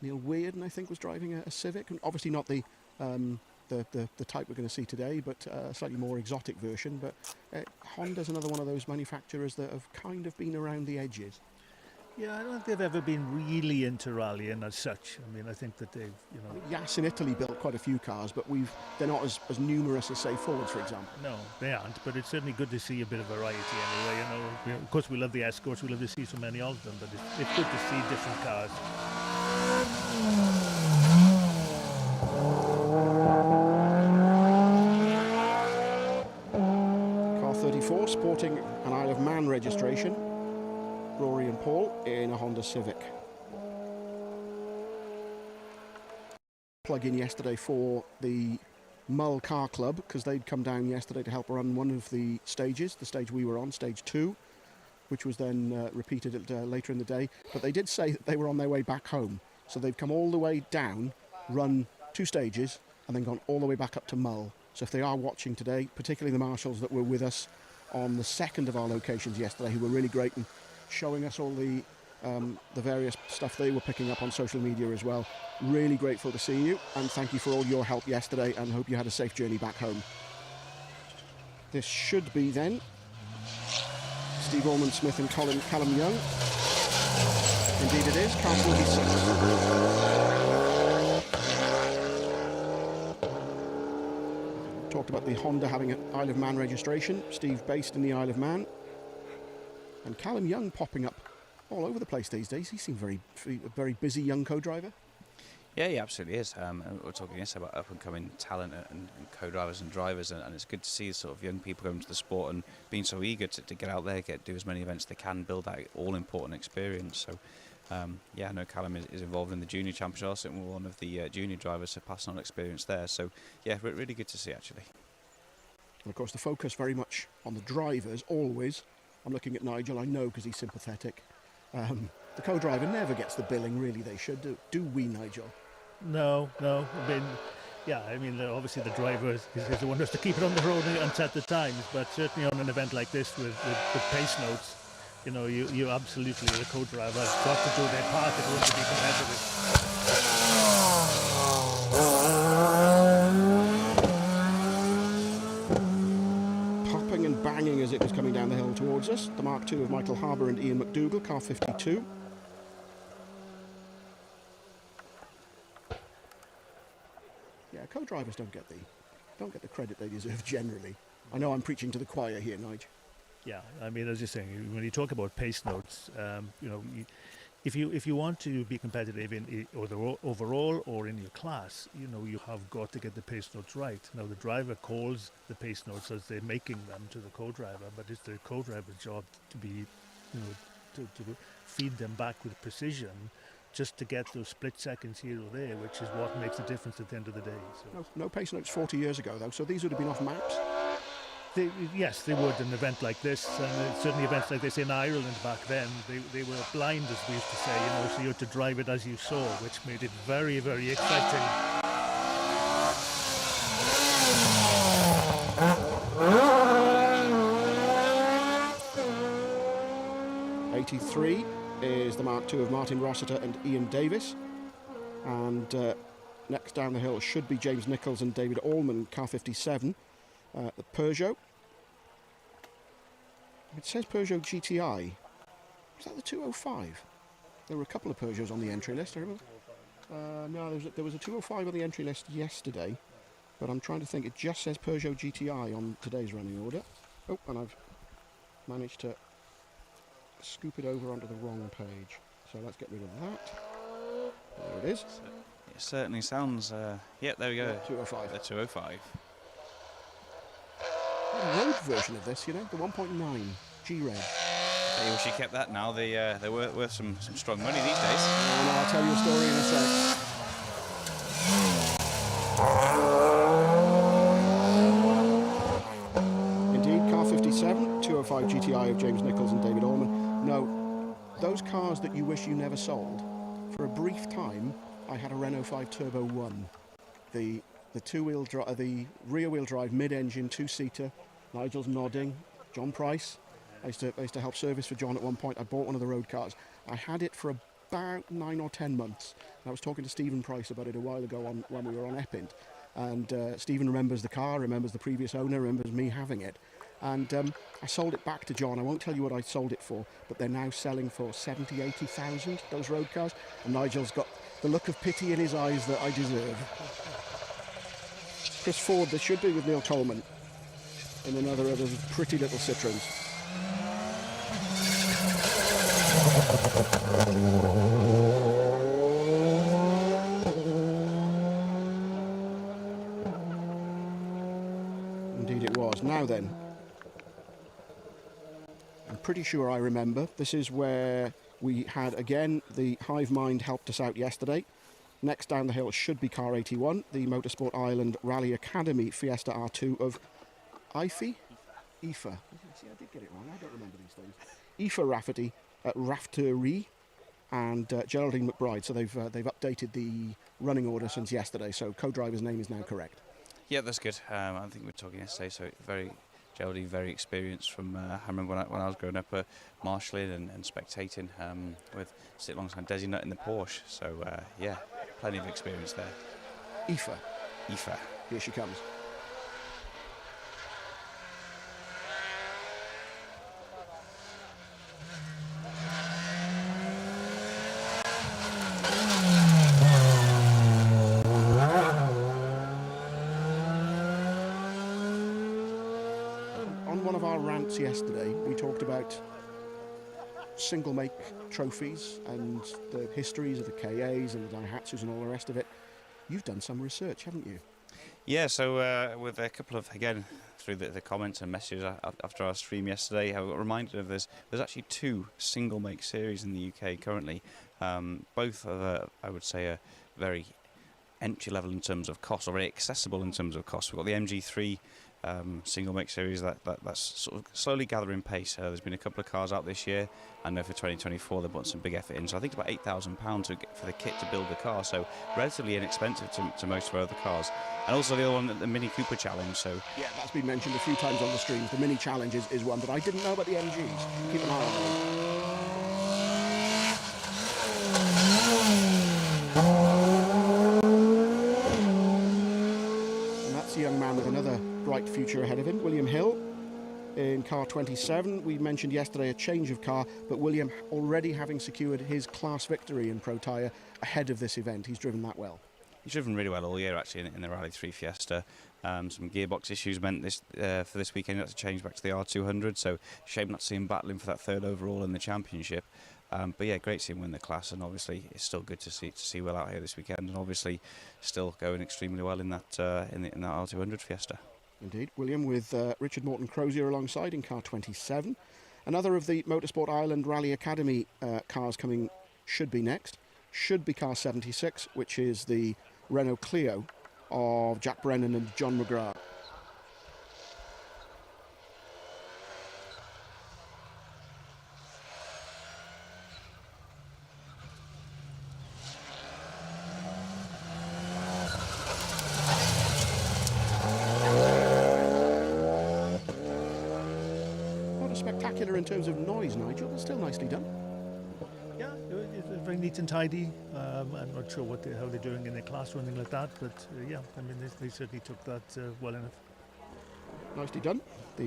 Neil Weirden, I think, was driving a Civic, and obviously not the type we're going to see today, but a slightly more exotic version. But Honda's another one of those manufacturers that have kind of been around the edges. Yeah, I don't think they've ever been really into rallying as such. I mean, I think that they've, you know... Yas in Italy built quite a few cars, but they're not as numerous as, say, Fords, for example. No, they aren't, but it's certainly good to see a bit of variety anyway. You know, of course, we love the Escorts, we love to see so many of them, but it's good to see different cars. Car 34, sporting an Isle of Man registration. Rory and Paul in a Honda Civic. Plug in yesterday for the Mull Car Club, because they'd come down yesterday to help run one of the stages, the stage we were on, stage 2, which was then repeated later in the day. But they did say that they were on their way back home. So they've come all the way down, run 2 stages, and then gone all the way back up to Mull. So if they are watching today, particularly the marshals that were with us on the second of our locations yesterday, who were really great and showing us all the various stuff they were picking up on social media as well. Really grateful to see you, and thank you for all your help yesterday, and hope you had a safe journey back home. This should be then Steve Ormond Smith and Callum Young. Indeed it is, car 46. talked about the Honda having an Isle of Man registration. Steve based in the Isle of Man. And Callum Young popping up all over the place these days. He seems a very busy young co-driver. Yeah, he absolutely is. We're talking yesterday about up-and-coming talent and co-drivers and drivers, and it's good to see sort of young people going to the sport and being so eager to get out there, do as many events as they can, build that all-important experience. So, yeah, I know Callum is involved in the junior championship, also, and we're one of the junior drivers, so passing on experience there. So, yeah, really good to see, actually. And of course, the focus very much on the drivers, always. I'm looking at Nigel, I know, because he's sympathetic. The co-driver never gets the billing, really. They should do we, Nigel? No. I mean, obviously the driver is the one who has to keep it on the road and set the times. But certainly on an event like this with pace notes, you know, you absolutely, the co-driver has got to do their part in order to be competitive. Popping and banging as it was coming down the hill towards us. The Mark II of Michael Harbour and Ian McDougall, car 52. Yeah, co-drivers don't get the credit they deserve generally. I know I'm preaching to the choir here, Nigel. Yeah, I mean, as you're saying, when you talk about pace notes, you know, if you want to be competitive in overall or in your class, you know, you have got to get the pace notes right. Now, the driver calls the pace notes as they're making them to the co-driver, but it's the co-driver's job to be, you know, to feed them back with precision, just to get those split seconds here or there, which is what makes the difference at the end of the day. So. No pace notes 40 years ago, though, so these would have been off maps. Yes, they would. An event like this, and certainly events like this in Ireland back then, they were blind, as we used to say, you know, so you had to drive it as you saw, which made it very, very exciting. '83 is the Mark II of Martin Rossiter and Ian Davis, and next down the hill should be James Nichols and David Allman, car 57. The Peugeot. It says Peugeot GTI. Was that the 205? There were a couple of Peugeots on the entry list, I remember. No, there was a 205 on the entry list yesterday, but I'm trying to think. It just says Peugeot GTI on today's running order. Oh, and I've managed to scoop it over onto the wrong page. So let's get rid of that. There it is. It certainly sounds... yeah, there we go. 205. The 205. A road version of this, you know, the 1.9 G-Reg. I wish you kept that now. They're worth some strong money these days. Oh, no, I'll tell you a story in a sec. Indeed, car 57, 205 GTI of James Nichols and David Allman. No, those cars that you wish you never sold, for a brief time, I had a Renault 5 Turbo 1. The rear-wheel drive, mid-engine, two-seater. Nigel's nodding. John Price. I used to help service for John at one point. I bought one of the road cars. I had it for about 9 or 10 months. I was talking to Stephen Price about it a while ago when we were on Epping. And Stephen remembers the car, remembers the previous owner, remembers me having it. And I sold it back to John. I won't tell you what I sold it for, but they're now selling for 70, 80,000, those road cars. And Nigel's got the look of pity in his eyes that I deserve. Chris Ford, this should be with Neil Coleman in another of those pretty little Citroens. Indeed it was. Now then, I'm pretty sure I remember. This is where we had, again, the Hive Mind helped us out yesterday. Next down the hill should be car 81, the Motorsport Ireland Rally Academy Fiesta R2 of IFA. See, I did get it wrong. I don't remember these things. IFA Rafferty at Raftery and Geraldine McBride. So they've updated the running order since yesterday. So co-driver's name is now correct. Yeah, that's good. I think we were talking yesterday. So Geraldine, very experienced from. I remember when I was growing up, marshalling and spectating with sit alongside Desi Nutt in the Porsche. So yeah, plenty of experience there. IFA. Here she comes. on one of our rants yesterday, we talked about single make trophies and the histories of the KAs and the Daihatsus and all the rest of it. You've done some research, haven't you? Yeah, so with a couple of, again, through the comments and messages after our stream yesterday, I got reminded of there's actually 2 single make series in the UK currently. Both are, I would say, a very entry level in terms of cost, or very accessible in terms of cost. We've got the MG3 single make series that's sort of slowly gathering pace. There's been a couple of cars out this year, and for 2024 they've put some big effort in. So I think it's about £8,000 for the kit to build the car, so relatively inexpensive to most of our other cars. And also the other one, the Mini Cooper Challenge. So yeah, that's been mentioned a few times on the streams. The Mini Challenge is one, but I didn't know about the MGs. Keep an eye on them. And that's a young man with another bright future ahead of him, William Hill, in car 27. We mentioned yesterday a change of car, but William already having secured his class victory in Protyre ahead of this event. He's driven that well. He's driven really well all year, actually, in the Rally 3 Fiesta. Some gearbox issues meant this for this weekend he had to change back to the R200, so shame not to see him battling for that 3rd overall in the championship. But yeah, great to see him win the class, and obviously it's still good to see Will out here this weekend, and obviously still going extremely well in that in that R200 Fiesta. Indeed, William with Richard Morton Crozier alongside in car 27. Another of the Motorsport Ireland Rally Academy cars coming should be next. Should be car 76, which is the Renault Clio of Jack Brennan and John McGrath. Not a spectacular in terms of noise, Nigel, but still nicely done. Yeah, it's very neat and tidy. I'm not sure how they're doing in their class or anything like that, but yeah, I mean, they certainly took that well enough. Nicely done. The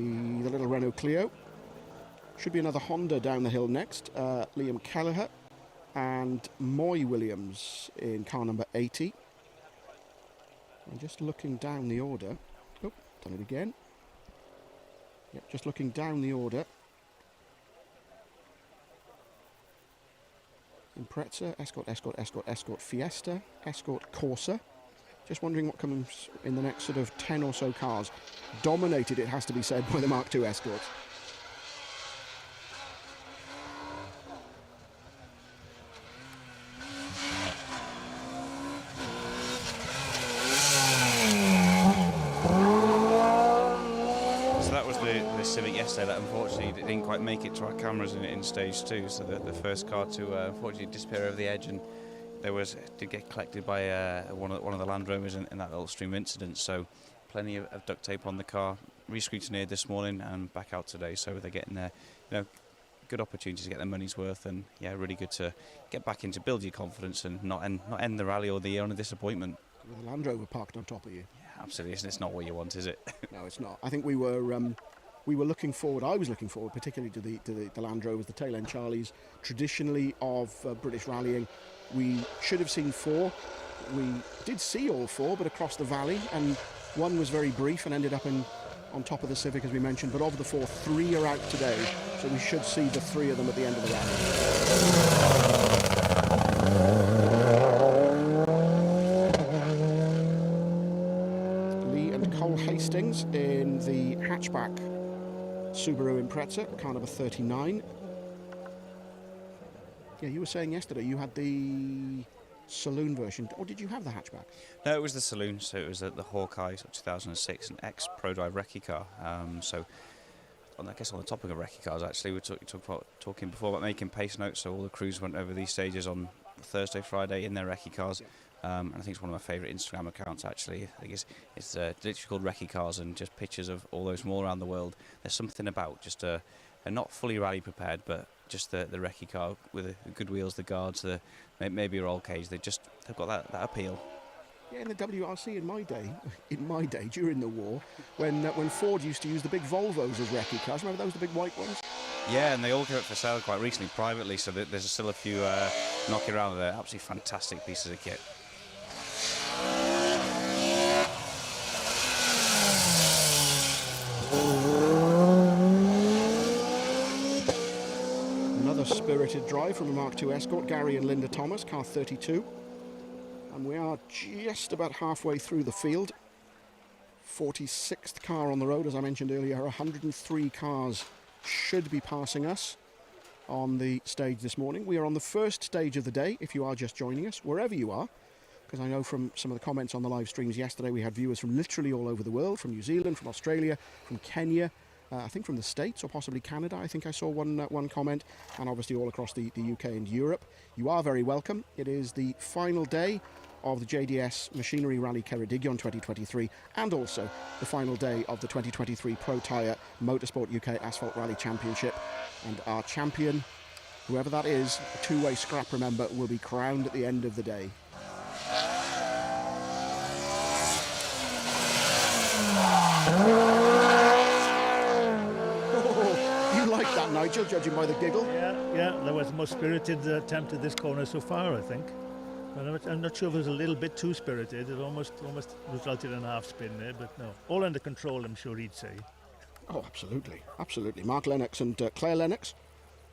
little Renault Clio. Should be another Honda down the hill next. Liam Kelleher and Moy Williams in car number 80. I'm just looking down the order. Oh, done it again. Yep, just looking down the order. Impreza, Escort Fiesta, Escort Corsa. Just wondering what comes in the next sort of 10 or so cars. Dominated, it has to be said, by the Mark II Escorts. So that was the Civic yesterday that unfortunately didn't quite make it to our cameras in stage 2. So the first car to unfortunately disappear over the edge, and did get collected by one of the Land Rovers in that little stream incident. So plenty of duct tape on the car, re-scrutineered this morning and back out today. So they're getting good opportunity to get their money's worth, and yeah, really good to get back into, build your confidence, and not end the rally or the year on a disappointment. With the Land Rover parked on top of you. Yeah, absolutely, it's not what you want, is it? No, it's not. I think we were looking forward. I was looking forward, particularly to the Land Rovers, the tail end Charlies, traditionally of British rallying. We should have seen 4. We did see all 4, but across the valley, and one was very brief and ended up on top of the Civic, as we mentioned. But of the 4, 3 are out today, so we should see the 3 of them at the end of the rally. Lee and Cole Hastings in the hatchback Subaru Impreza, car number 39. Yeah, you were saying yesterday you had the saloon version, or did you have the hatchback? No, it was the saloon, so it was the Hawkeye, so 2006, an ex-Protyre recce car. So, I guess on the topic of recce cars, actually, we were talking before about making pace notes, so all the crews went over these stages on Thursday, Friday in their recce cars. And I think it's one of my favourite Instagram accounts, actually. I think it's literally called Recce Cars, and just pictures of all those from all around the world. There's something about just a not fully rally prepared, but just the recce car with the good wheels, the guards, maybe a roll cage. They've got that appeal. Yeah, in the WRC in my day during the war, when Ford used to use the big Volvos as recce cars. Remember those, the big white ones? Yeah, and they all came up for sale quite recently privately, so there's still a few knocking around. They're absolutely fantastic pieces of kit. another spirited drive from a Mark II Escort, Gary and Linda Thomas, car 32. And we are just about halfway through the field. 46th car on the road, as I mentioned earlier. 103 cars should be passing us on the stage this morning. We are on the first stage of the day, if you are just joining us, wherever you are, because I know from some of the comments on the live streams yesterday, we had viewers from literally all over the world, from New Zealand, from Australia, from Kenya, I think from the States or possibly Canada. I think I saw one comment, and obviously all across the UK and Europe. You are very welcome. It is the final day of the JDS Machinery Rally Ceredigion 2023, and also the final day of the 2023 Protyre Motorsport UK Asphalt Rally Championship. And our champion, whoever that is, a two-way scrap, remember, will be crowned at the end of the day. You like that, Nigel, judging by the giggle? Yeah, that was the most spirited attempt at this corner so far, I think. But I'm not sure if it was a little bit too spirited. It almost resulted in a half spin there, but no. All under control, I'm sure he'd say. Oh, absolutely, absolutely. Mark Lennox and Claire Lennox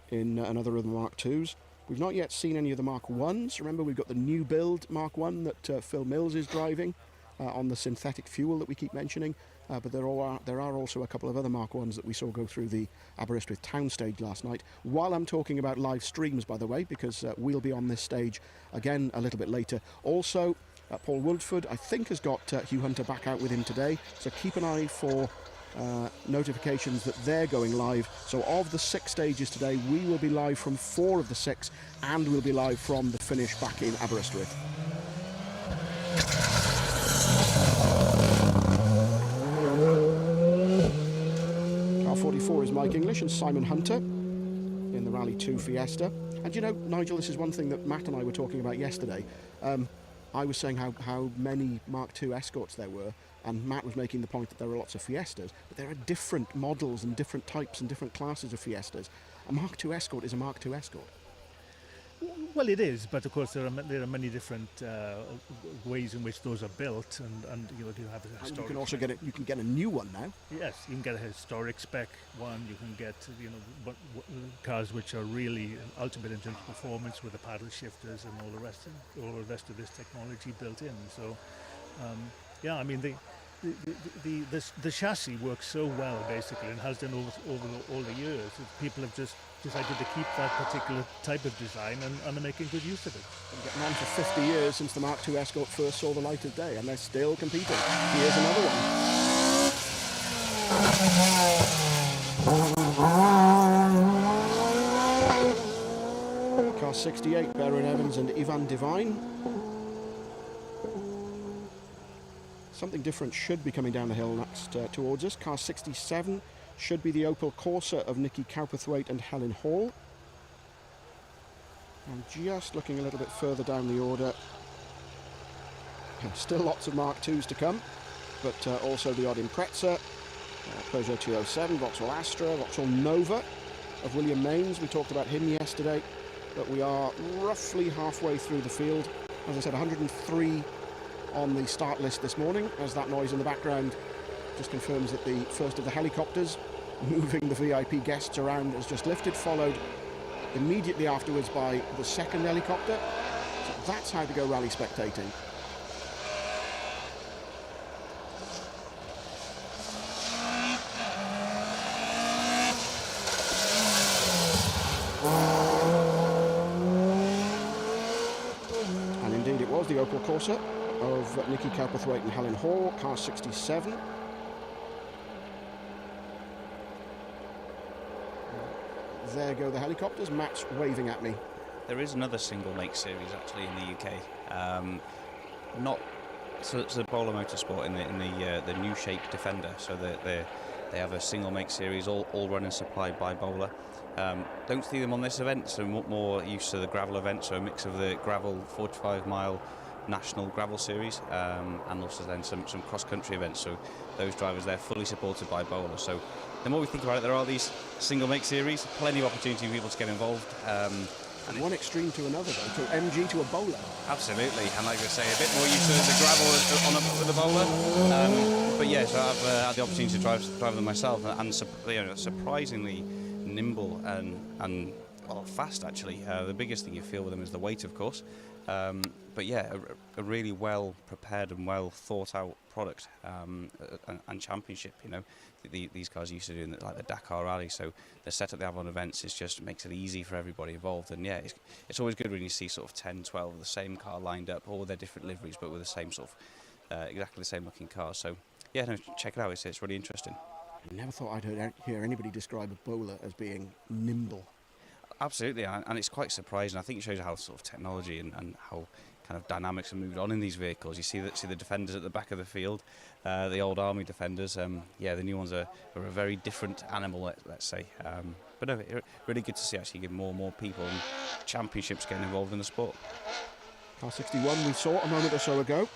in another of the Mark IIs. We've not yet seen any of the Mark Is. Remember, we've got the new build Mark I that Phil Mills is driving on the synthetic fuel that we keep mentioning. But there are also a couple of other Mark Is that we saw go through the Aberystwyth Town stage last night. While I'm talking about live streams, by the way, because we'll be on this stage again a little bit later. Also, Paul Woodford, I think, has got Hugh Hunter back out with him today. So keep an eye for notifications that they're going live. So of the 6 stages today, we will be live from 4 of the 6, and we'll be live from the finish back in Aberystwyth. Car 44 is Mike English and Simon Hunter in the Rally 2 Fiesta. And you know, Nigel, this is one thing that Matt and I were talking about yesterday. I was saying how many Mark II Escorts there were, and Matt was making the point that there are lots of Fiestas, but there are different models and different types and different classes of Fiestas. A Mark II Escort is a Mark II Escort. Well, it is, but of course there are many different ways in which those are built, and you have a historic. And you can also get a new one now. Yes, you can get a historic spec one. You can get cars which are really ultimate in terms of performance with the paddle shifters and all the rest of this technology built in. So, yeah, I mean the chassis works so well basically, and has done over all the years. People have just decided to keep that particular type of design and are making good use of it. Been getting on for 50 years since the Mark II Escort first saw the light of day, and they're still competing. Here's another one. Car 68, Baron Evans and Ivan Devine. Something different should be coming down the hill next towards us. Car 67 should be the Opel Corsa of Nicky Cowperthwaite and Helen Hall. And just looking a little bit further down the order, still lots of Mark IIs to come, but also the odd Impreza, Peugeot 207, Vauxhall Astra, Vauxhall Nova of William Mains. We talked about him yesterday, but we are roughly halfway through the field. As I said, 103 on the start list this morning, as that noise in the background just confirms that the first of the helicopters moving the VIP guests around has just lifted, followed immediately afterwards by the second helicopter. So that's how to go rally spectating. And indeed it was the Opel Corsa of Nicky Cowperthwaite and Helen Hall, car 67. There go the helicopters. Matt's waving at me. There is another single make series actually in the UK. It's a Bowler Motorsport in the new shape Defender. So they have a single make series, all run and supplied by Bowler. Don't see them on this event, so more used to the gravel event. So a mix of the gravel 45-mile national gravel series and also then some cross-country events. So those drivers, they're fully supported by Bowler. So the more we think about it, there are these single make series, plenty of opportunity for people to get involved. And one extreme to another, though, to MG to a Bowler. Absolutely, and like I say, a bit more used to the gravel with a Bowler. But yes, I've had the opportunity to drive them myself, and surprisingly nimble and well, fast actually. The biggest thing you feel with them is the weight, of course. But yeah, a really well prepared and well thought out product, and championship. You know, these guys used to do like the Dakar Rally, so the setup they have on events is just makes it easy for everybody involved. And yeah, it's always good when you see sort of 10, 12 of the same car lined up, all with their different liveries, but with the same sort of exactly the same looking cars. So yeah, no, check it out. It's really interesting. I never thought I'd hear anybody describe a bowler as being nimble. Absolutely, and it's quite surprising. I think it shows how sort of technology and how kind of dynamics have moved on in these vehicles. You see the defenders at the back of the field, the old army defenders. Yeah, the new ones are a very different animal, let's say. But no, really good to see actually more and more people and championships getting involved in the sport. Car 61 we saw a moment or so ago.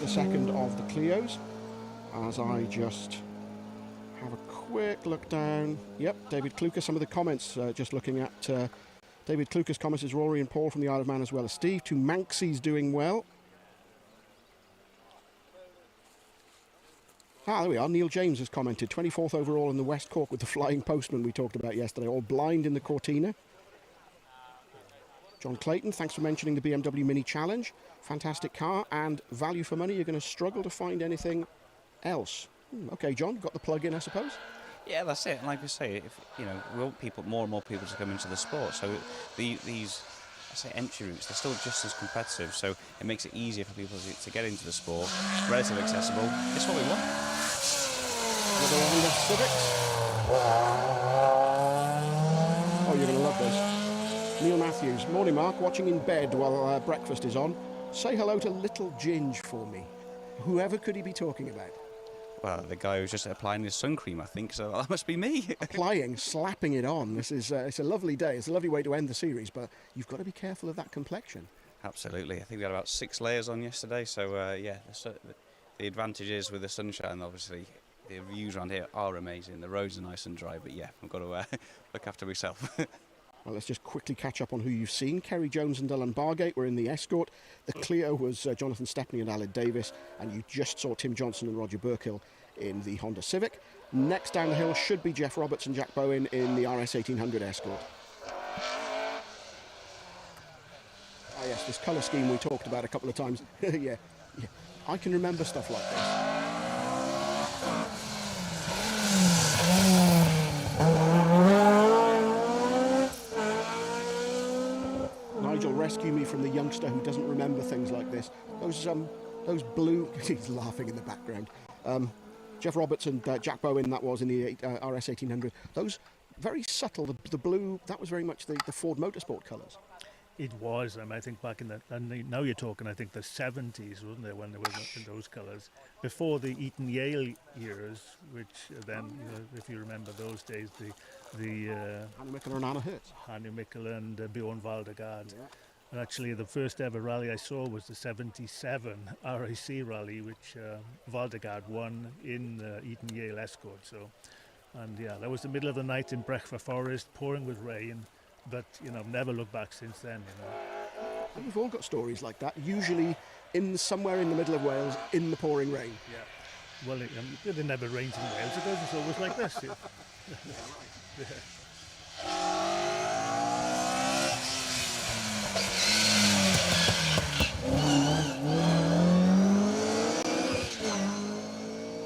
The second of the Clios, as I just have a quick look down. Yep, David Kluka, some of the comments, just looking at David Kluka's comments is Rory and Paul from the Isle of Man, as well as Steve. To Manxie's doing well. There we are. Neil James has commented, 24th overall in the West Cork with the Flying Postman we talked about yesterday, all blind in the Cortina. John Clayton, thanks for mentioning the BMW Mini Challenge. Fantastic car and value for money. You're going to struggle to find anything else. Okay, John, got the plug in, I suppose? Yeah, that's it. And like I say, if we want more and more people to come into the sport. So these, I say, entry routes, they're still just as competitive. So it makes it easier for people to get into the sport. Relatively accessible. It's what we want. Another Honda Civics. Oh, you're going to love this. Neil Matthews, morning Mark, watching in bed while breakfast is on. Say hello to Little Ginge for me. Whoever could he be talking about? Well, the guy who's just applying his sun cream, I think, so that must be me. Slapping it on. This is it's a lovely day. It's a lovely way to end the series, but you've got to be careful of that complexion. Absolutely. I think we had about 6 layers on yesterday, so yeah, the advantages with the sunshine, obviously, the views around here are amazing. The roads are nice and dry, but yeah, I've got to look after myself. Well, let's just quickly catch up on who you've seen. Kerry Jones and Dylan Bargate were in the Escort. The Clio was Jonathan Stepney and Aled Davis, and you just saw Tim Johnson and Roger Burkill in the Honda Civic. Next down the hill should be Jeff Roberts and Jack Bowen in the RS 1800 Escort. Yes, this colour scheme we talked about a couple of times. yeah, I can remember stuff like this. Nigel, rescue me from the youngster who doesn't remember things like this. Those blue... He's laughing in the background. Jeff Roberts and Jack Bowen, that was in the RS 1800. Those very subtle, the blue, that was very much the Ford Motorsport colours. It was, I think back in the, and now you're talking, I think the 70s, wasn't it, when there was in those colours. Before the Eton Yale years, which then, if you remember those days, the Hannu Mikkola and Anna Hertz. Hannu Mikkola and Bjorn Valdergaard. Yeah. And actually the first ever rally I saw was the 77 RAC rally, which Valdergaard won in Eton Yale Escort. So, and yeah, that was the middle of the night in Brechfa Forest, pouring with rain. But, never looked back since then, And we've all got stories like that, usually somewhere in the middle of Wales, in the pouring rain. Yeah. Well, it never rains in Wales, it doesn't, it's always like this.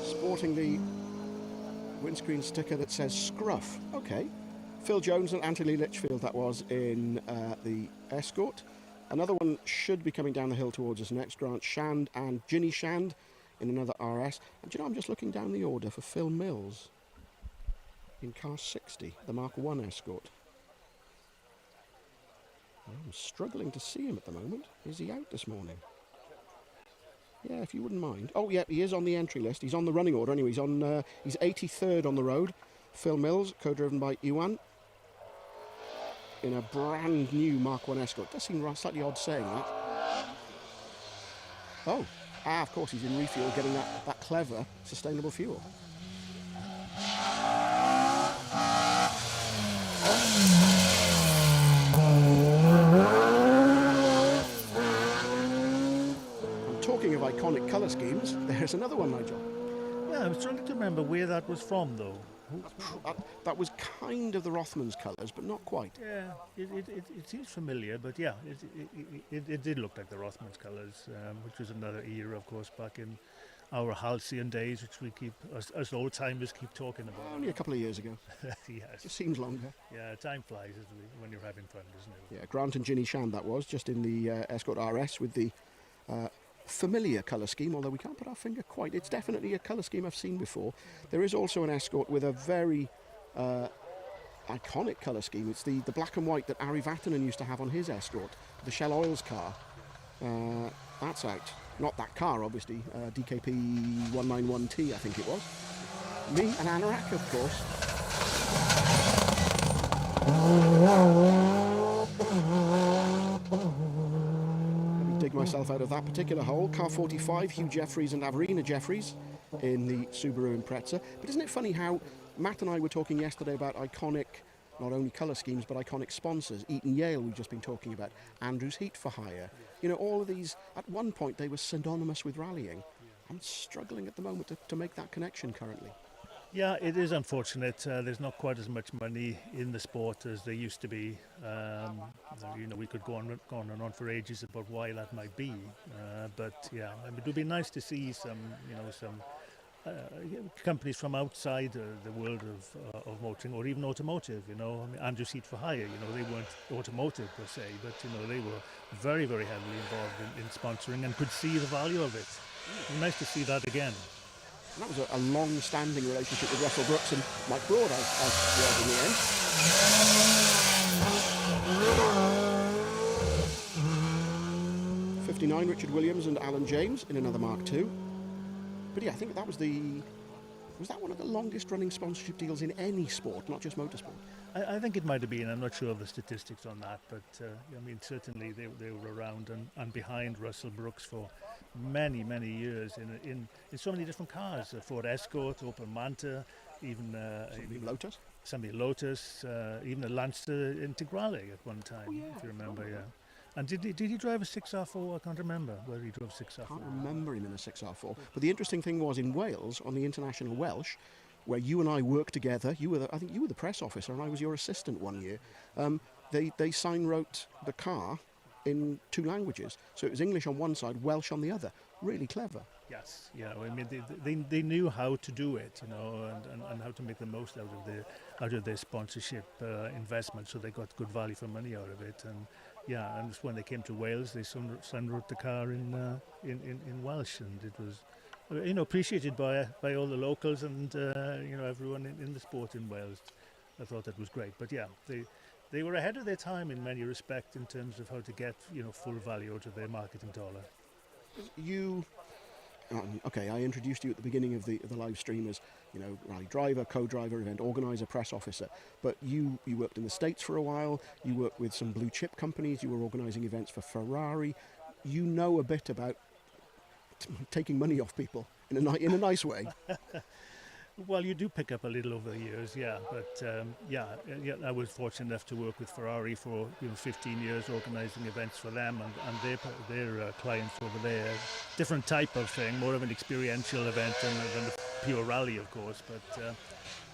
Sporting the windscreen sticker that says Scruff. Okay. Phil Jones and Anthony Litchfield, that was in the Escort. Another one should be coming down the hill towards us next. Grant Shand and Ginny Shand in another RS. And I'm just looking down the order for Phil Mills in car 60, the Mark I Escort. I'm struggling to see him at the moment. Is he out this morning? Yeah, if you wouldn't mind. Oh, yeah, he is on the entry list. He's on the running order anyway. He's 83rd on the road. Phil Mills, co-driven by Iwan, in a brand new Mark I Escort. It does seem slightly odd saying that. Oh, of course he's in refuel, getting that clever, sustainable fuel. colour schemes, there's another one, Nigel. Yeah, I was trying to remember where that was from, though. That was kind of the Rothmans colours, but not quite. Yeah, it seems familiar, but yeah, it did look like the Rothmans colours, which was another era, of course, back in our halcyon days, which we keep, us old timers keep talking about. Only a couple of years ago. Yes. It seems longer. Yeah, time flies when you're having fun, doesn't it? Yeah, Grant and Ginny Shand that was, just in the Escort RS with the familiar colour scheme, although we can't put our finger quite. It's definitely a colour scheme I've seen before. There is also an Escort with a very iconic colour scheme. It's the black and white that Ari Vatanen used to have on his Escort, the Shell Oils car. That's out. Not that car, obviously. DKP 191T, I think it was. Me and Anorak, of course. Let me dig myself out of that particular hole. Car 45, Hugh Jeffries and Averina Jeffries in the Subaru Impreza. But isn't it funny how Matt and I were talking yesterday about iconic, not only colour schemes, but iconic sponsors. Eaton Yale, we've just been talking about. Andrews Heat for Hire. You know, all of these, at one point they were synonymous with rallying. I'm struggling at the moment to make that connection currently. Yeah, it is unfortunate. There's not quite as much money in the sport as there used to be. You know, we could go on and on for ages about why that might be. But yeah, I mean, it would be nice to see some, you know, some companies from outside the world of motoring or even automotive. You know, I mean, Andrews Heat for Hire. You know, they weren't automotive per se, but you know, they were very, very heavily involved in sponsoring and could see the value of it. It was nice to see that again. And that was a long-standing relationship with Russell Brooks and Mike Broad, I was in the end. 59, Richard Williams and Alan James in another Mark II. But yeah, I think that was that one of the longest running sponsorship deals in any sport, not just motorsport? I think it might have been. I'm not sure of the statistics on that, but I mean, certainly they were around and behind Russell Brooks for many, many years in so many different cars. Ford Escort, Opel Manta, even Lotus. Lotus, even a Lancer Integrale at one time, if you remember, yeah. And did he drive a 6R4? I can't remember whether he drove 6R4. I can't remember him in a 6R4. But the interesting thing was in Wales, on the International Welsh, where you and I worked together, I think you were the press officer and I was your assistant one year, they sign wrote the car in 2 languages. So it was English on one side, Welsh on the other. Really clever. Yes, yeah. I mean, they knew how to do it, you know, and how to make the most out of their sponsorship investment. So they got good value for money out of it. And yeah, and when they came to Wales, they sun wrote the car in Welsh, and it was, you know, appreciated by all the locals and you know, everyone in the sport in Wales. I thought that was great. But yeah, they were ahead of their time in many respects in terms of how to get, you know, full value out of their marketing dollar. Okay, I introduced you at the beginning of the live stream as, you know, rally driver, co-driver, event organizer, press officer. But you worked in the States for a while. You worked with some blue chip companies. You were organising events for Ferrari. You know a bit about taking money off people in a nice way. Well, you do pick up a little over the years, yeah. But yeah, I was fortunate enough to work with Ferrari for 15 years, organising events for them and their clients over there. Different type of thing, more of an experiential event than a pure rally, of course. But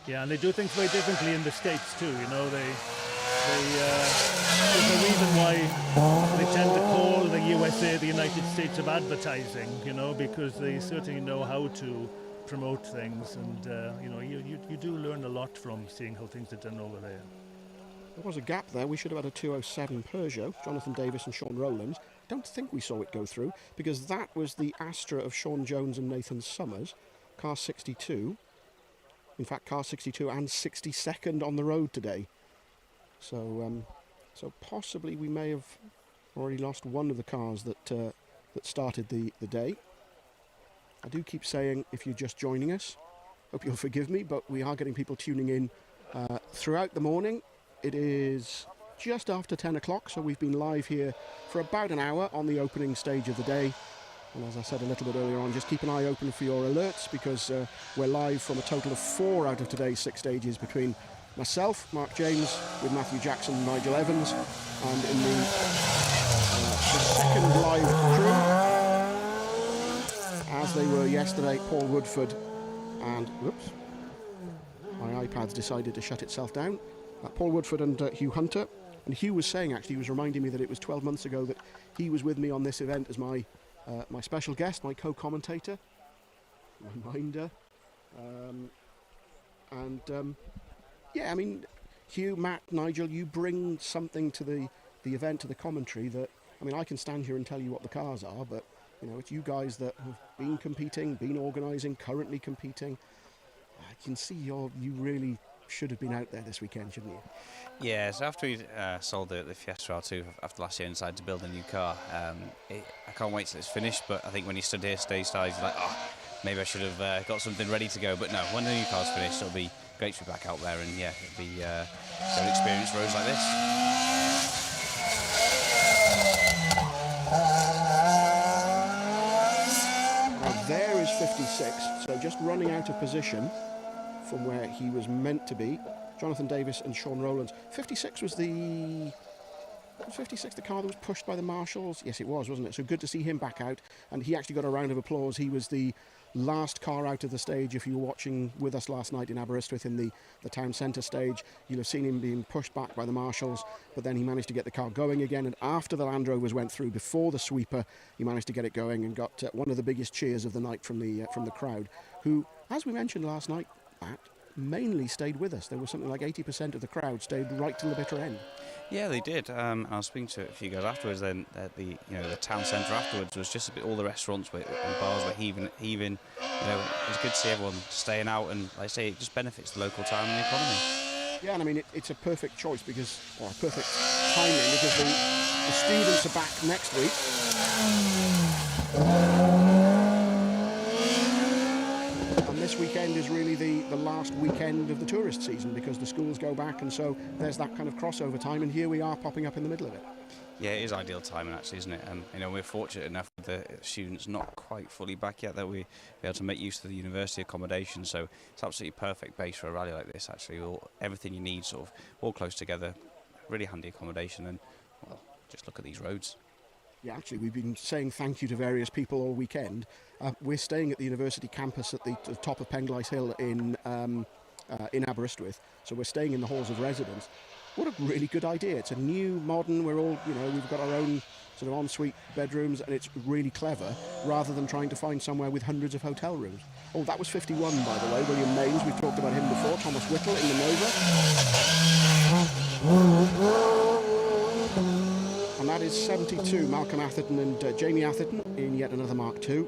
yeah, and they do things very differently in the States too. You know, there's a reason why they tend to call the USA the United States of advertising. You know, because they certainly know how to promote things, and you know, you do learn a lot from seeing how things are done over there. There was a gap there. We should have had a 207 Peugeot, Jonathan Davis and Sean Rowlands. Don't think we saw it go through, because that was the Astra of Sean Jones and Nathan Summers, car 62. In fact, car 62 and 62nd on the road today. So possibly we may have already lost one of the cars that started the day. I do keep saying, if you're just joining us, hope you'll forgive me, but we are getting people tuning in throughout the morning. It is just after 10 o'clock, so we've been live here for about an hour on the opening stage of the day. And as I said a little bit earlier on, just keep an eye open for your alerts, because we're live from a total of 4 out of today's 6 stages between myself, Mark James, with Matthew Jackson and Nigel Evans, and in the second live crew, as they were yesterday. Paul Woodford and, whoops, my iPad's decided to shut itself down. Paul Woodford and Hugh Hunter. And Hugh was saying, actually, he was reminding me that it was 12 months ago that he was with me on this event as my special guest, my co-commentator, reminder. Yeah, I mean, Hugh, Matt, Nigel, you bring something to the event, to the commentary that, I mean, I can stand here and tell you what the cars are, but, you know, it's you guys that have been competing, been organising, currently competing. I can see you really should have been out there this weekend, shouldn't you? Yeah, so after we sold the Fiesta R2 after last year and decided to build a new car, I can't wait till it's finished, but I think when you stood here stage side, you're like, oh, maybe I should have got something ready to go. But no, when the new car's finished, it'll be great to be back out there, and yeah, it'll be good experience roads like this. Now there is 56, so just running out of position from where he was meant to be. Jonathan Davis and Sean Rowlands. 56 was the 56 the car that was pushed by the marshals? Yes, it was, wasn't it? So good to see him back out, and he actually got a round of applause. He was the last car out of the stage. If you were watching with us last night in Aberystwyth in the town centre stage, you'll have seen him being pushed back by the marshals, but then he managed to get the car going again, and after the Land Rovers went through, before the sweeper, he managed to get it going and got one of the biggest cheers of the night from the crowd, who, as we mentioned last night, Matt, mainly stayed with us. There was something like 80% of the crowd stayed right till the bitter end. Yeah, they did. I was speaking to a few guys afterwards. Then the town centre afterwards was just a bit. All the restaurants and bars were heaving. You know, it was good to see everyone staying out, and like I say, it just benefits the local town and the economy. Yeah, and I mean it's a perfect choice because, or a perfect timing, because the students are back next week. This weekend is really the last weekend of the tourist season because the schools go back, and so there's that kind of crossover time, and here we are popping up in the middle of it. Yeah, it is ideal timing actually, isn't it? And you know, we're fortunate enough with the students not quite fully back yet that we be able to make use of the university accommodation, so it's absolutely perfect base for a rally like this actually. Everything you need sort of all close together, really handy accommodation, and well, just look at these roads. Yeah, actually, we've been saying thank you to various people all weekend. We're staying at the university campus at the top of Penglice Hill in Aberystwyth, so we're staying in the halls of residence. What a really good idea. It's a new, modern, we're all, you know, we've got our own sort of ensuite bedrooms, and it's really clever, rather than trying to find somewhere with hundreds of hotel rooms. Oh, that was 51, by the way, William Mains, we've talked about him before, Thomas Whittle in the Nova. And that is 72, Malcolm Atherton and Jamie Atherton in yet another Mark II.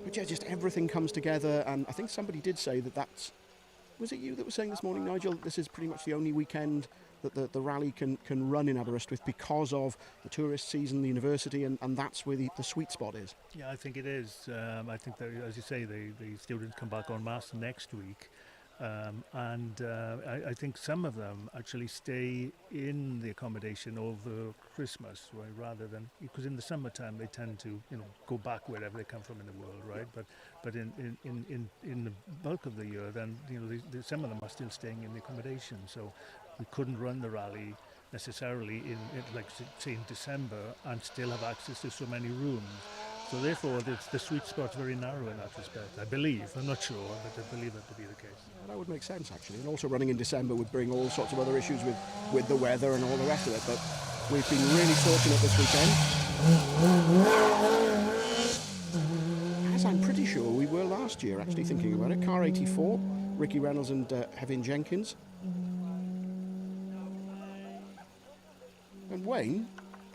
But yeah, just everything comes together, and I think somebody did say that's... Was it you that was saying this morning, Nigel, that this is pretty much the only weekend that the rally can run in Aberystwyth because of the tourist season, the university, and that's where the sweet spot is? Yeah, I think it is. I think that, as you say, the students come back en masse next week. I think some of them actually stay in the accommodation over Christmas, right, rather than, because in the summertime they tend to, you know, go back wherever they come from in the world, right? But in the bulk of the year, then, you know, some of them are still staying in the accommodation. So we couldn't run the rally necessarily in like say in December and still have access to so many rooms. So therefore, the sweet spot's very narrow in that respect, I believe. I'm not sure, but I believe that to be the case. Yeah, that would make sense, actually. And also running in December would bring all sorts of other issues with the weather and all the rest of it. But we've been really fortunate this weekend. As I'm pretty sure we were last year, actually, thinking about it. Car 84, Ricky Reynolds and Hevin Jenkins. And Wayne...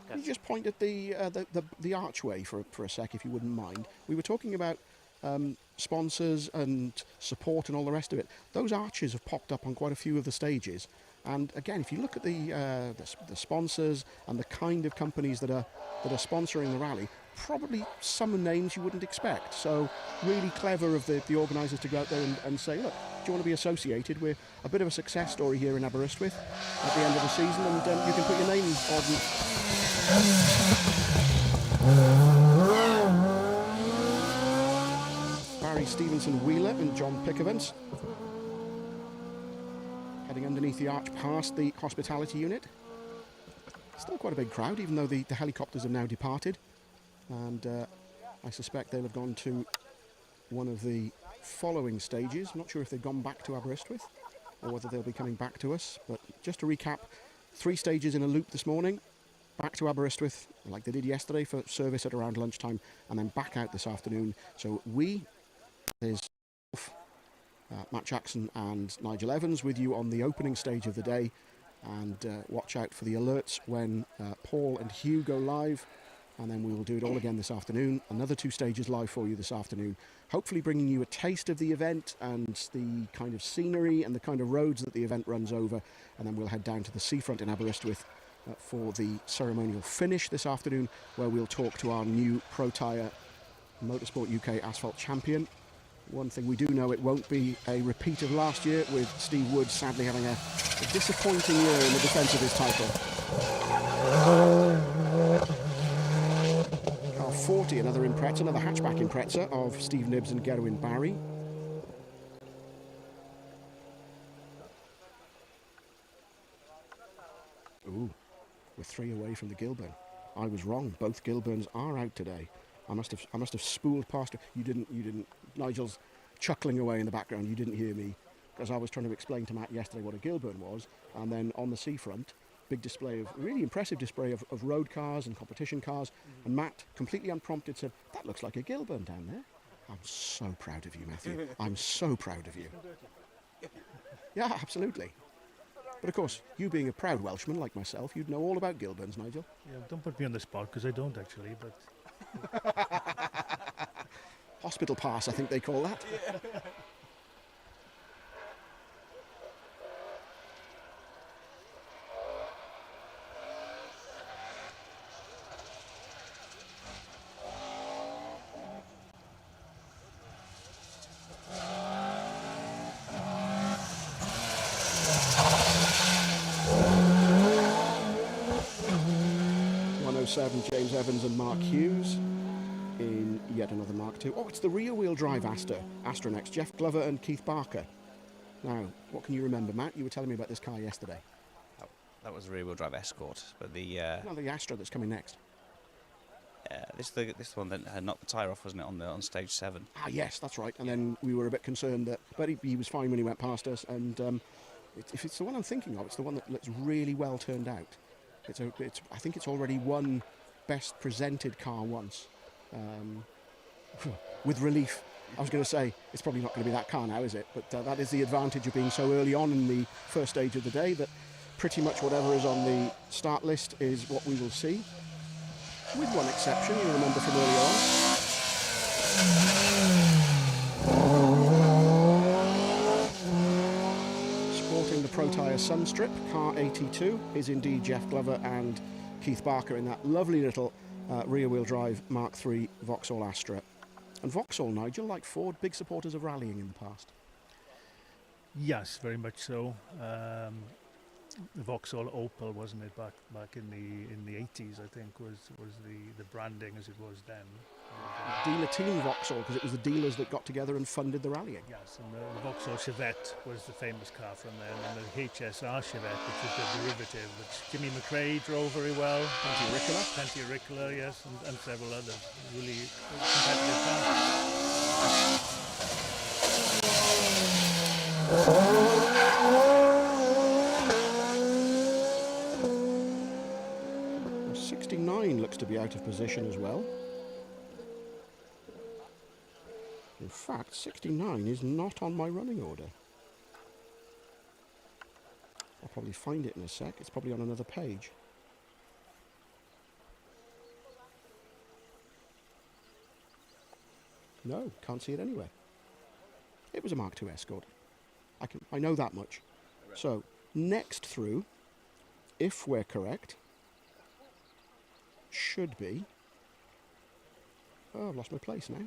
Can you just point at the archway for a sec, if you wouldn't mind? We were talking about sponsors and support and all the rest of it. Those arches have popped up on quite a few of the stages. And again, if you look at the sponsors and the kind of companies that are sponsoring the rally, probably some names you wouldn't expect. So really clever of the organisers to go out there and say, look, do you want to be associated? We're a bit of a success story here in Aberystwyth at the end of the season, and you can put your name on. Barry Stevenson Wheeler and John Pickavance heading underneath the arch past the hospitality unit. Still quite a big crowd, even though the helicopters have now departed. And I suspect they'll have gone to one of the following stages. I'm not sure if they've gone back to Aberystwyth or whether they'll be coming back to us. But just to recap, 3 stages in a loop this morning. Back to Aberystwyth, like they did yesterday, for service at around lunchtime, and then back out this afternoon. So there's Matt Jackson and Nigel Evans with you on the opening stage of the day. And watch out for the alerts when Paul and Hugh go live. And then we will do it all again this afternoon. Another 2 stages live for you this afternoon. Hopefully bringing you a taste of the event and the kind of scenery and the kind of roads that the event runs over. And then we'll head down to the seafront in Aberystwyth for the ceremonial finish this afternoon, where we'll talk to our new Protyre Motorsport UK Asphalt champion. One thing we do know, it won't be a repeat of last year, with Steve Wood sadly having a disappointing year in the defence of his title. Car 40, another Impreza, another hatchback Impreza of Steve Nibbs and Gerwin Barry. Ooh, we're 3 away from the Gilburn. I was wrong. Both Gilburns are out today. I must have spooled past. You didn't. Nigel's chuckling away in the background. You didn't hear me, because I was trying to explain to Matt yesterday what a Gilburn was, and then on the seafront, big display of, really impressive display of road cars and competition cars, and Matt, completely unprompted, said, "That looks like a Gilburn down there." I'm so proud of you, Matthew. I'm so proud of you. Yeah, absolutely. But of course, you being a proud Welshman like myself, you'd know all about Gilburns, Nigel. Yeah, don't put me on the spot, because I don't actually, but... Hospital pass, I think they call that. Yeah. 107, James Evans and Mark Hughes in yet another Mark II. Oh, it's the rear-wheel drive Astra next. Jeff Glover and Keith Barker. Now, what can you remember, Matt? You were telling me about this car yesterday. That was a rear-wheel drive Escort, but the no, the Astra that's coming next. This one that had knocked the tyre off, wasn't it, on stage 7? Ah, yes, that's right. And then we were a bit concerned that, but he was fine when he went past us. And if it's the one I'm thinking of, it's the one that's really well turned out. I think it's already won best presented car once. With relief, I was going to say it's probably not going to be that car now, is it? But that is the advantage of being so early on in the first stage of the day, that pretty much whatever is on the start list is what we will see, with one exception you remember from earlier on. Sporting the Protyre Sunstrip, car 82, is indeed Jeff Glover and Keith Barker in that lovely little rear-wheel drive Mark III Vauxhall Astra. And Vauxhall, Nigel, like Ford, big supporters of rallying in the past. Yes, very much so. The Vauxhall Opel, wasn't it, back in the 80s, I think, was the branding as it was then. Dealer team Vauxhall, because it was the dealers that got together and funded the rallying. Yes, and the Vauxhall Chevette was the famous car from there, and the HSR Chevette, which was the derivative, which Jimmy McRae drove very well. Plenty of Ricola, yes, and several others. Really competitive cars. 69 looks to be out of position as well. In fact, 69 is not on my running order. I'll probably find it in a sec. It's probably on another page. No, can't see it anywhere. It was a Mark II Escort. I know that much. So, next through, if we're correct, should be... Oh, I've lost my place now.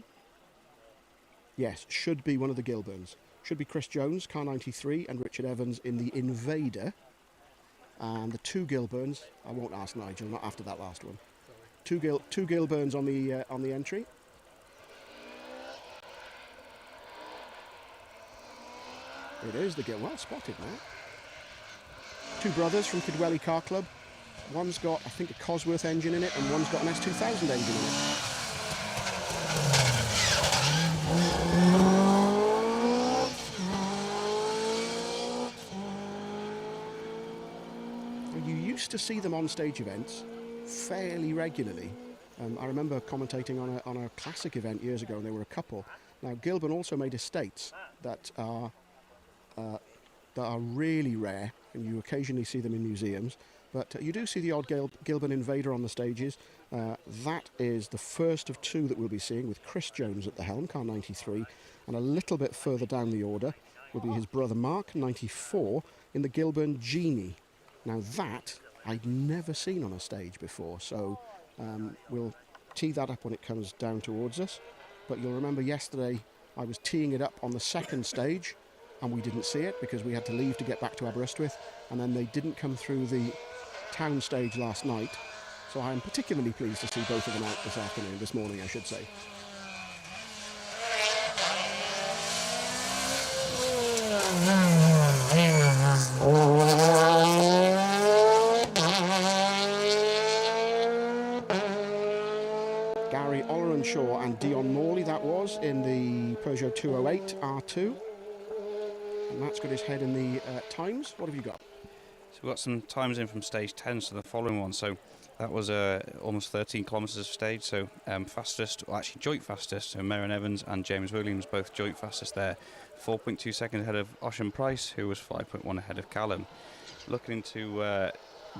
Yes, should be one of the Gilburns. Should be Chris Jones, car 93, and Richard Evans in the Invader. And the 2 Gilburns, I won't ask Nigel, not after that last one. Two Gilburns on the entry. It is the well spotted now. 2 brothers from Kidwelly Car Club. One's got, I think, a Cosworth engine in it, and one's got an S2000 engine in it. You used to see them on stage events fairly regularly. I remember commentating on a classic event years ago, and there were a couple. Now, Gilburn also made estates that are really rare, and you occasionally see them in museums. But you do see the odd Gilburn Invader on the stages. That is the first of two that we'll be seeing, with Chris Jones at the helm, car 93, and a little bit further down the order will be his brother Mark, 94, in the Gilburn Genie. Now that I'd never seen on a stage before, so we'll tee that up when it comes down towards us. But you'll remember yesterday I was teeing it up on the second stage, and we didn't see it because we had to leave to get back to Aberystwyth, and then they didn't come through the town stage last night. So I'm particularly pleased to see both of them out this morning, I should say. Gary Ollerenshaw and Dion Morley, that was, in the Peugeot 208 R2. And Matt's got his head in the times. What have you got? So we've got some times in from stage 10 to the following one. So that was almost 13 kilometres of stage. So fastest, well actually joint fastest, so Marion Evans and James Williams both joint fastest there. 4.2 seconds ahead of Ocean Price, who was 5.1 ahead of Callum. Looking into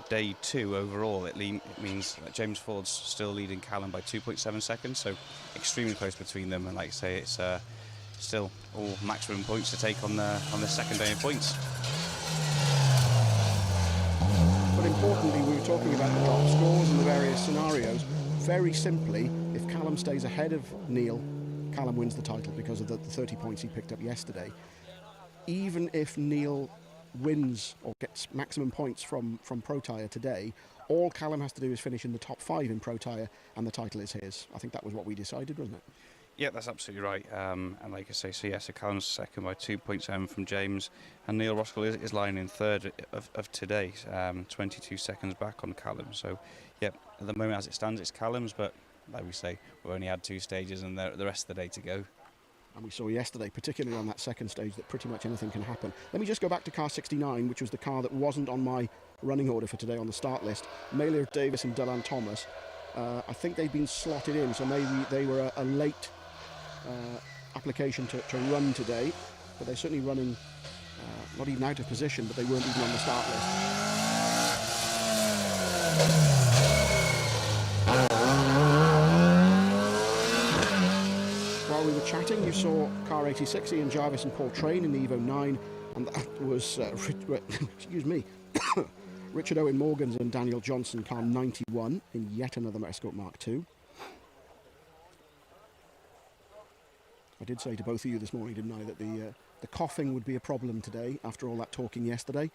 day 2 overall, it means that James Ford's still leading Callum by 2.7 seconds. So extremely close between them. And like I say, it's still all maximum points to take on the second day of points. But importantly, we were talking about the top scores and the various scenarios. Very simply, if Callum stays ahead of Neil, Callum wins the title because of the 30 points he picked up yesterday. Even if Neil wins or gets maximum points from Protyre today, all Callum has to do is finish in the top 5 in Protyre and the title is his. I think that was what we decided, wasn't it? Yeah, that's absolutely right. And like I say, so Callum's second by 2.7 from James, and Neil Roskell is lying in third of today, 22 seconds back on Callum. So, yeah, at the moment as it stands, it's Callum's, but like we say, we've only had 2 stages and the rest of the day to go. And we saw yesterday, particularly on that second stage, that pretty much anything can happen. Let me just go back to car 69, which was the car that wasn't on my running order for today on the start list. Mailer Davis and Dylan Thomas. I think they've been slotted in, so maybe they were a late application to run today, but they're certainly running not even out of position, but they weren't even on the start list. While we were chatting, you saw car 86, Ian Jarvis and Paul Train in the Evo 9, and that was excuse me, Richard Owen Morgans and Daniel Johnson, car 91 in yet another Escort Mark II. I did say to both of you this morning, didn't I, that the coughing would be a problem today after all that talking yesterday.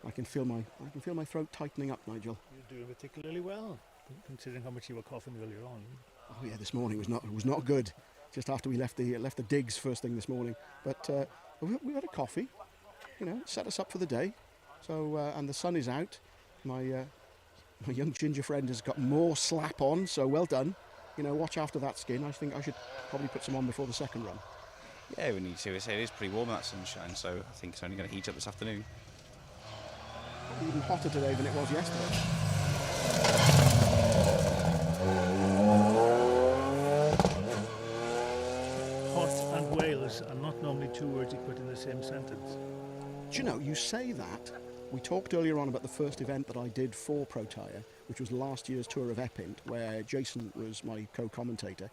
I can feel my throat tightening up, Nigel. You're doing particularly well, considering how much you were coughing earlier on. Oh yeah, this morning was not good. Just after we left the digs first thing this morning, but we had a coffee, set us up for the day. So and the sun is out. My young ginger friend has got more slap on, so well done. Watch after that skin. I think I should probably put some on before the second run. Yeah, we need to. It is pretty warm in that sunshine, so I think it's only going to heat up this afternoon. Probably even hotter today than it was yesterday. Hot and Wales are not normally 2 words you put in the same sentence. Do you know, you say that. We talked earlier on about the first event that I did for Protyre, which was last year's tour of Epint, where Jason was my co-commentator.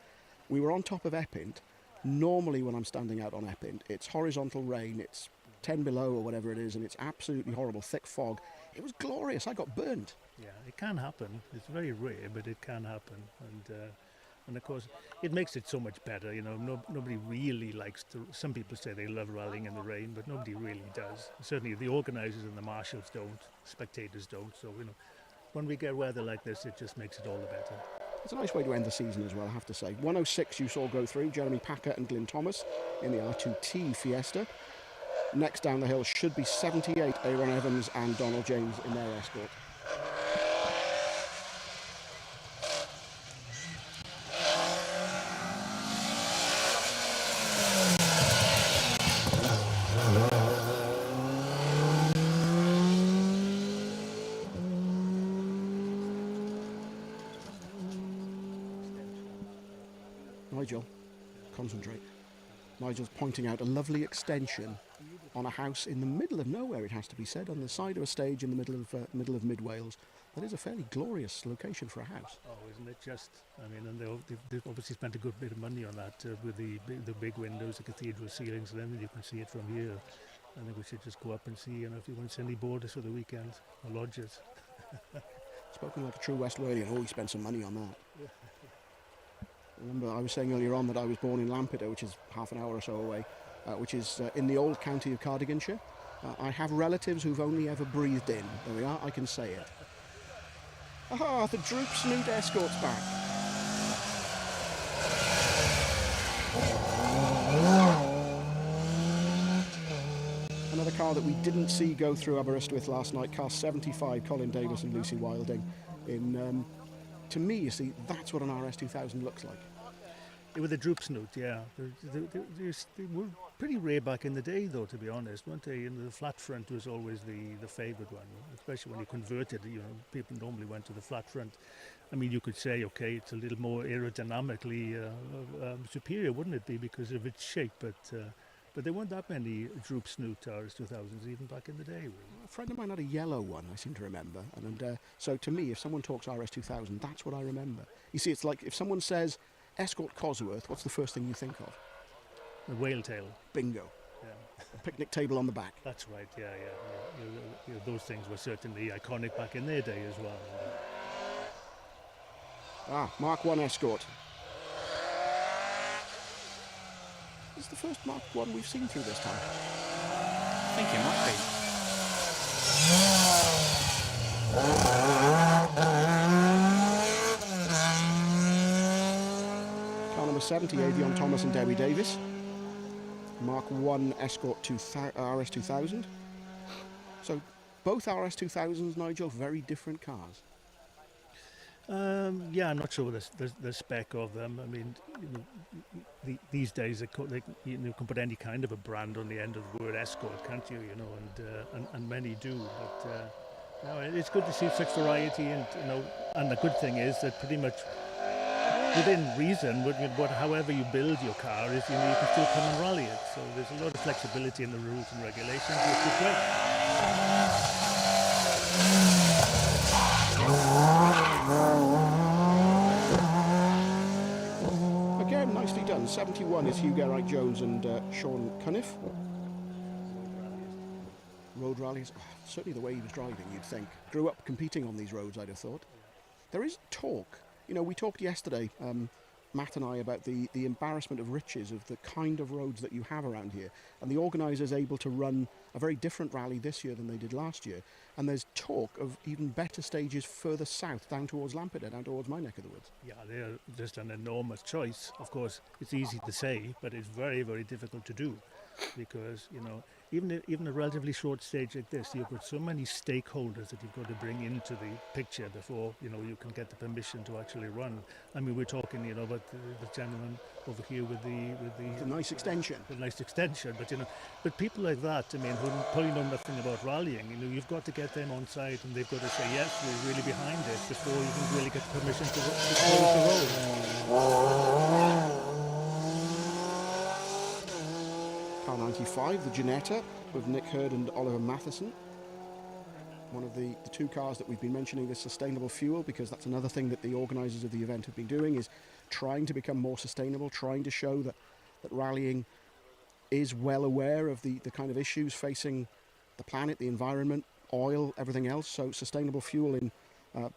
We were on top of Epint. Normally when I'm standing out on Epint, it's horizontal rain, it's 10 below or whatever it is, and it's absolutely horrible, thick fog. It was glorious. I got burnt. Yeah, it can happen. It's very rare, but it can happen. And of course, it makes it so much better. Nobody really likes to. Some people say they love rallying in the rain, but nobody really does. Certainly, the organisers and the marshals don't. Spectators don't. So when we get weather like this, it just makes it all the better. It's a nice way to end the season as well, I have to say. 106 you saw go through, Jeremy Packer and Glyn Thomas in the R2T Fiesta. Next down the hill should be 78, Aaron Evans and Donald James in their Escort. Nigel, concentrate. Nigel's pointing out a lovely extension on a house in the middle of nowhere, it has to be said, on the side of a stage in the middle of mid-Wales. That is a fairly glorious location for a house. Oh, isn't it just? I mean, and they've obviously spent a good bit of money on that with the big windows, the cathedral ceilings, and then you can see it from here. I think we should just go up and see, you know, if you want to see any boarders for the weekend or lodgers. Spoken like a true West Walian. Oh, he spent some money on that. Remember, I was saying earlier on that I was born in Lampeter, which is half an hour or so away, which is in the old county of Cardiganshire. I have relatives who've only ever breathed in. There we are, I can say it. Aha, the Droop Snoot Escort's back. Another car that we didn't see go through Aberystwyth last night, car 75, Colin Davis and Lucy Wilding. To me, you see, that's what an RS2000 looks like. With the droop snoot, yeah. They were pretty rare back in the day, though, to be honest, weren't they? And the flat front was always the favoured one, especially when you converted. You know, people normally went to the flat front. I mean, you could say, okay, it's a little more aerodynamically superior, wouldn't it be, because of its shape? But there weren't that many droop snoot RS2000s even back in the day. Really. A friend of mine had a yellow one, I seem to remember. And so to me, if someone talks RS2000, that's what I remember. You see, it's like if someone says Escort Cosworth, what's the first thing you think of? The whale tail. Bingo. Yeah. A picnic table on the back. That's right, yeah. You know, those things were certainly iconic back in their day as well. Mark 1 Escort. This is the first Mark 1 we've seen through this time. I think it might be. Car number 70, Avion Thomas and Debbie Davis. Mark 1 Escort RS2000. So both RS2000s, Nigel, very different cars. Yeah, I'm not sure the spec of them. I mean, you know, these days you can put any kind of a brand on the end of the word Escort, can't you? You know, and many do. But no, it's good to see such variety, and you know, and the good thing is that pretty much within reason, however you build your car, is you know you can still come and rally it. So there's a lot of flexibility in the rules and regulations, which is great. Again, nicely done. 71 is Hugh Garright Jones and Sean Cunniff. Road rallies, certainly the way he was driving, you'd think. Grew up competing on these roads, I'd have thought. There is talk. You know, we talked yesterday, Matt and I, about the embarrassment of riches of the kind of roads that you have around here. And the organisers able to run a very different rally this year than they did last year. And there's talk of even better stages further south, down towards Lampeter, down towards my neck of the woods. Yeah, they're just an enormous choice. Of course, it's easy to say, but it's very, very difficult to do. Because, you know, even a relatively short stage like this, you've got so many stakeholders that you've got to bring into the picture before, you know, you can get the permission to actually run. I mean, we're talking, you know, about the gentleman over here with the nice extension. The nice extension, but you know, but people like that, I mean, who probably know nothing about rallying, you know, you've got to get them on site, and they've got to say yes, we're really behind it before you can really get permission to close the road. Car 95, the Ginetta, with Nick Hurd and Oliver Matheson. One of the two cars that we've been mentioning is sustainable fuel, because that's another thing that the organisers of the event have been doing, is trying to become more sustainable, trying to show that rallying is well aware of the kind of issues facing the planet, the environment, oil, everything else. So sustainable fuel in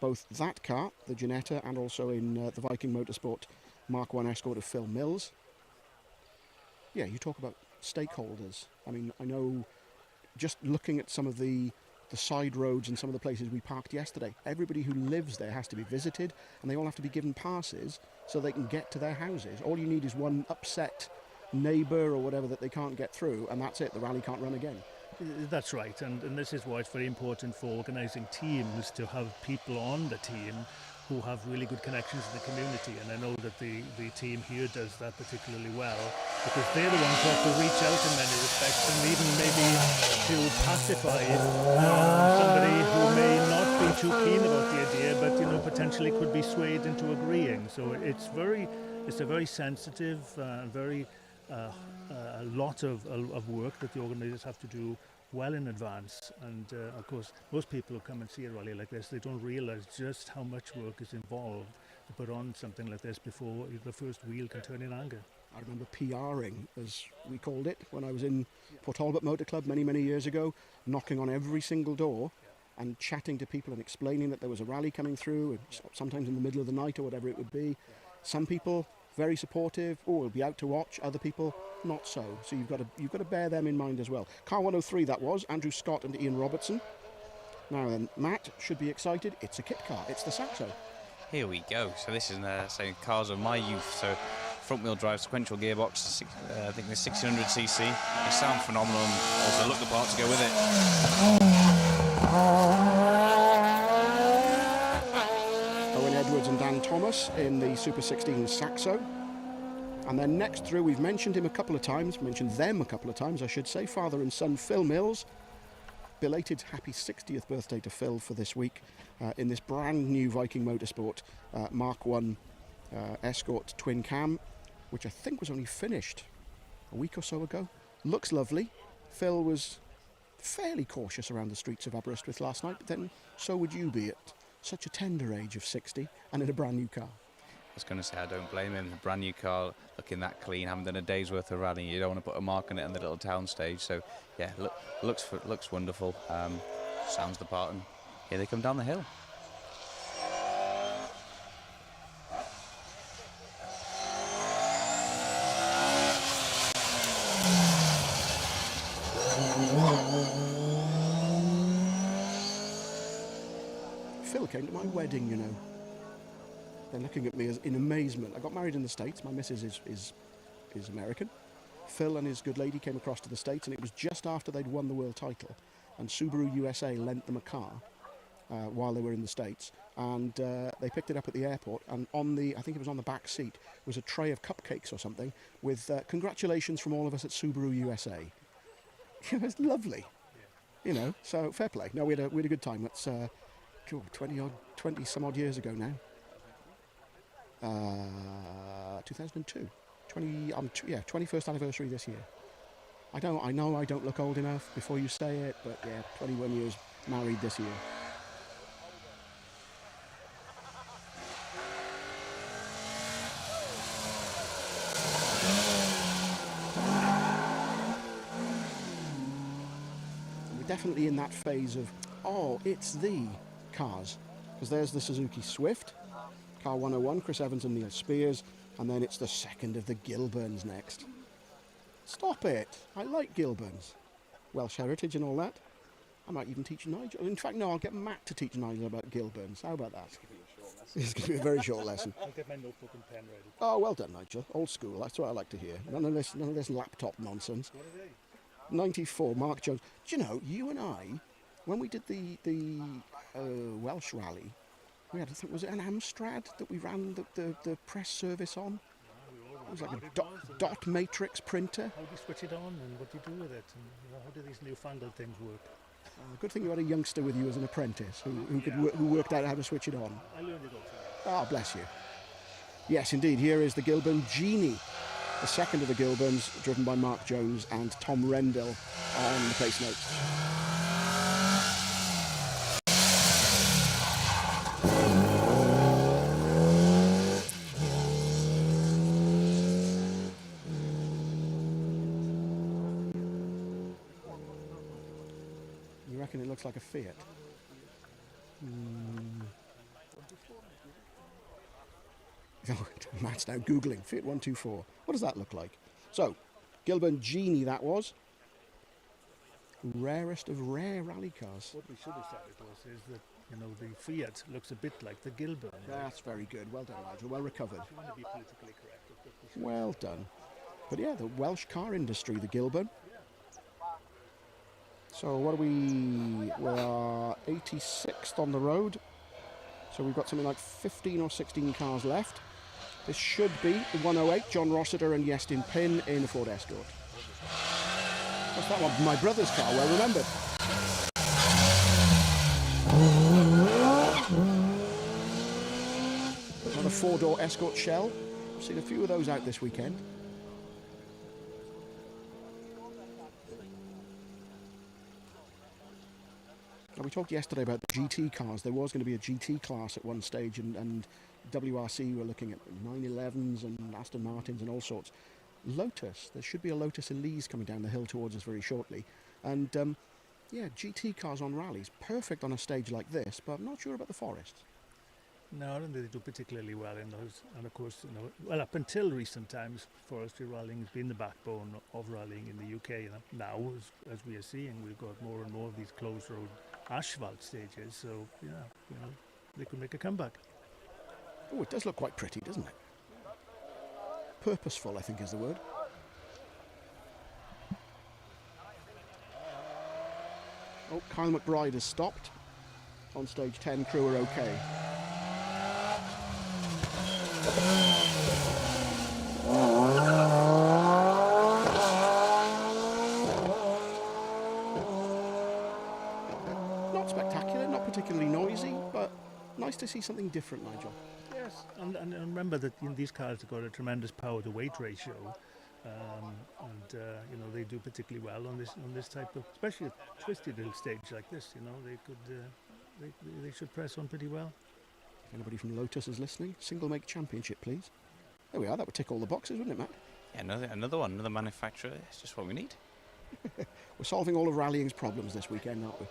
both that car, the Ginetta, and also in the Viking Motorsport Mark 1 Escort of Phil Mills. Yeah, you talk about stakeholders. I mean, I know just looking at some of the side roads and some of the places we parked yesterday, everybody who lives there has to be visited, and they all have to be given passes so they can get to their houses. All you need is one upset neighbour or whatever that they can't get through, and that's it, the rally can't run again. That's right, and this is why it's very important for organising teams to have people on the team who have really good connections in the community, and I know that the team here does that particularly well, because they're the ones who have to reach out in many respects, and even maybe to pacify somebody who may not be too keen about the idea, but you know, potentially could be swayed into agreeing. So it's very it's a very sensitive, very a lot of work that the organisers have to do well in advance. And of course, most people who come and see a rally like this, they don't realise just how much work is involved to put on something like this before the first wheel can turn in anger. I remember PRing, as we called it, when I was in Port Talbot Motor Club many, many years ago, knocking on every single door and chatting to people and explaining that there was a rally coming through, and sometimes in the middle of the night or whatever it would be. Some people very supportive, we'll be out to watch. Other people not so. So you've got to bear them in mind as well. Car 103 that was, Andrew Scott and Ian Robertson. Now then, Matt should be excited. It's a kit car. It's the Saxo. Here we go. So this is saying cars of my youth. So front wheel drive sequential gearbox, I think they're 1600cc. They sound phenomenal and also look the part to go with it. Owen Edwards and Dan Thomas in the Super 16 Saxo. And then next through, we've mentioned them a couple of times, I should say, father and son Phil Mills. Belated happy 60th birthday to Phil for this week in this brand new Viking Motorsport Mark 1 Escort twin cam, which I think was only finished a week or so ago. Looks lovely. Phil was fairly cautious around the streets of Aberystwyth last night, but then so would you be at such a tender age of 60 and in a brand new car. I was going to say, I don't blame him. A brand new car, looking that clean, haven't done a day's worth of rallying. You don't want to put a mark on it on the little town stage. So, yeah, looks wonderful. Sounds the part, and here they come down the hill. Phil came to my wedding, you know. They're looking at me in amazement. I got married in the States. My missus is American. Phil and his good lady came across to the States, and it was just after they'd won the world title. And Subaru USA lent them a car while they were in the States. And they picked it up at the airport, and I think it was on the back seat, was a tray of cupcakes or something with congratulations from all of us at Subaru USA. It was lovely. You know, so fair play. No, we had a good time. That's 20 some odd years ago now. 2002. 21st anniversary this year. I know I don't look old enough before you say it, but yeah, 21 years married this year. We're definitely in that phase of, oh, it's the cars. Because there's the Suzuki Swift, Car 101, Chris Evans and Neil Spears, and then it's the second of the Gilburns next. Stop it! I like Gilburns. Welsh heritage and all that. I might even teach Nigel. In fact, no, I'll get Matt to teach Nigel about Gilburns. How about that? It's going to be a very short lesson. I'll get my notebook and pen ready. Oh, well done, Nigel. Old school. That's what I like to hear. None of this laptop nonsense. What are they? 94, Mark Jones. Do you know, you and I, when we did the Welsh rally, we had, I think, was it an Amstrad that we ran the press service on? It was like a dot matrix printer. How do you switch it on, and what do you do with it, and how do these newfangled things work? Good thing you had a youngster with you as an apprentice who worked out how to switch it on. I learned it all. Ah, bless you. Yes, indeed. Here is the Gilburn Genie, the second of the Gilburns, driven by Mark Jones and Tom Rendell on the pace notes. You reckon it looks like a Fiat? Matt's now Googling Fiat 124. What does that look like? So, Gilburn Genie that was. Rarest of rare rally cars. What we should have said it was is that, you know, the Fiat looks a bit like the Gilburn. That's very good. Well done, Nigel. Well recovered. If you want to be politically correct. Well done. But yeah, the Welsh car industry, the Gilburn. So what are we? We're 86th on the road. So we've got something like 15 or 16 cars left. This should be the 108, John Rossiter and Iestyn Pin in a Ford Escort. What's that one? My brother's car, well remembered. Another four-door Escort shell. I've seen a few of those out this weekend. Now, we talked yesterday about the GT cars. There was going to be a GT class at one stage, and WRC were looking at 911s and Aston Martins and all sorts. Lotus, there should be a Lotus Elise coming down the hill towards us very shortly. And yeah, GT cars on rallies, perfect on a stage like this, but I'm not sure about the Forest. No, I don't think they do particularly well in those. And of course, you know, well, up until recent times, forestry rallying has been the backbone of rallying in the UK. And now, as we are seeing, we've got more and more of these closed road asphalt stages. So, yeah, you know, they could make a comeback. Oh, it does look quite pretty, doesn't it? Purposeful, I think, is the word. Oh, Kyle McBride has stopped. On stage 10, crew are okay. Not spectacular, not particularly noisy, but nice to see something different, Nigel. Yes, and remember that these cars have got a tremendous power to weight ratio, you know, they do particularly well on this type of, especially a twisted hill stage like this. You know, they could they should press on pretty well. If anybody from Lotus is listening, single make championship, please. There we are. That would tick all the boxes, wouldn't it, Matt? Yeah, another one, another manufacturer. It's just what we need. We're solving all of rallying's problems this weekend, aren't we?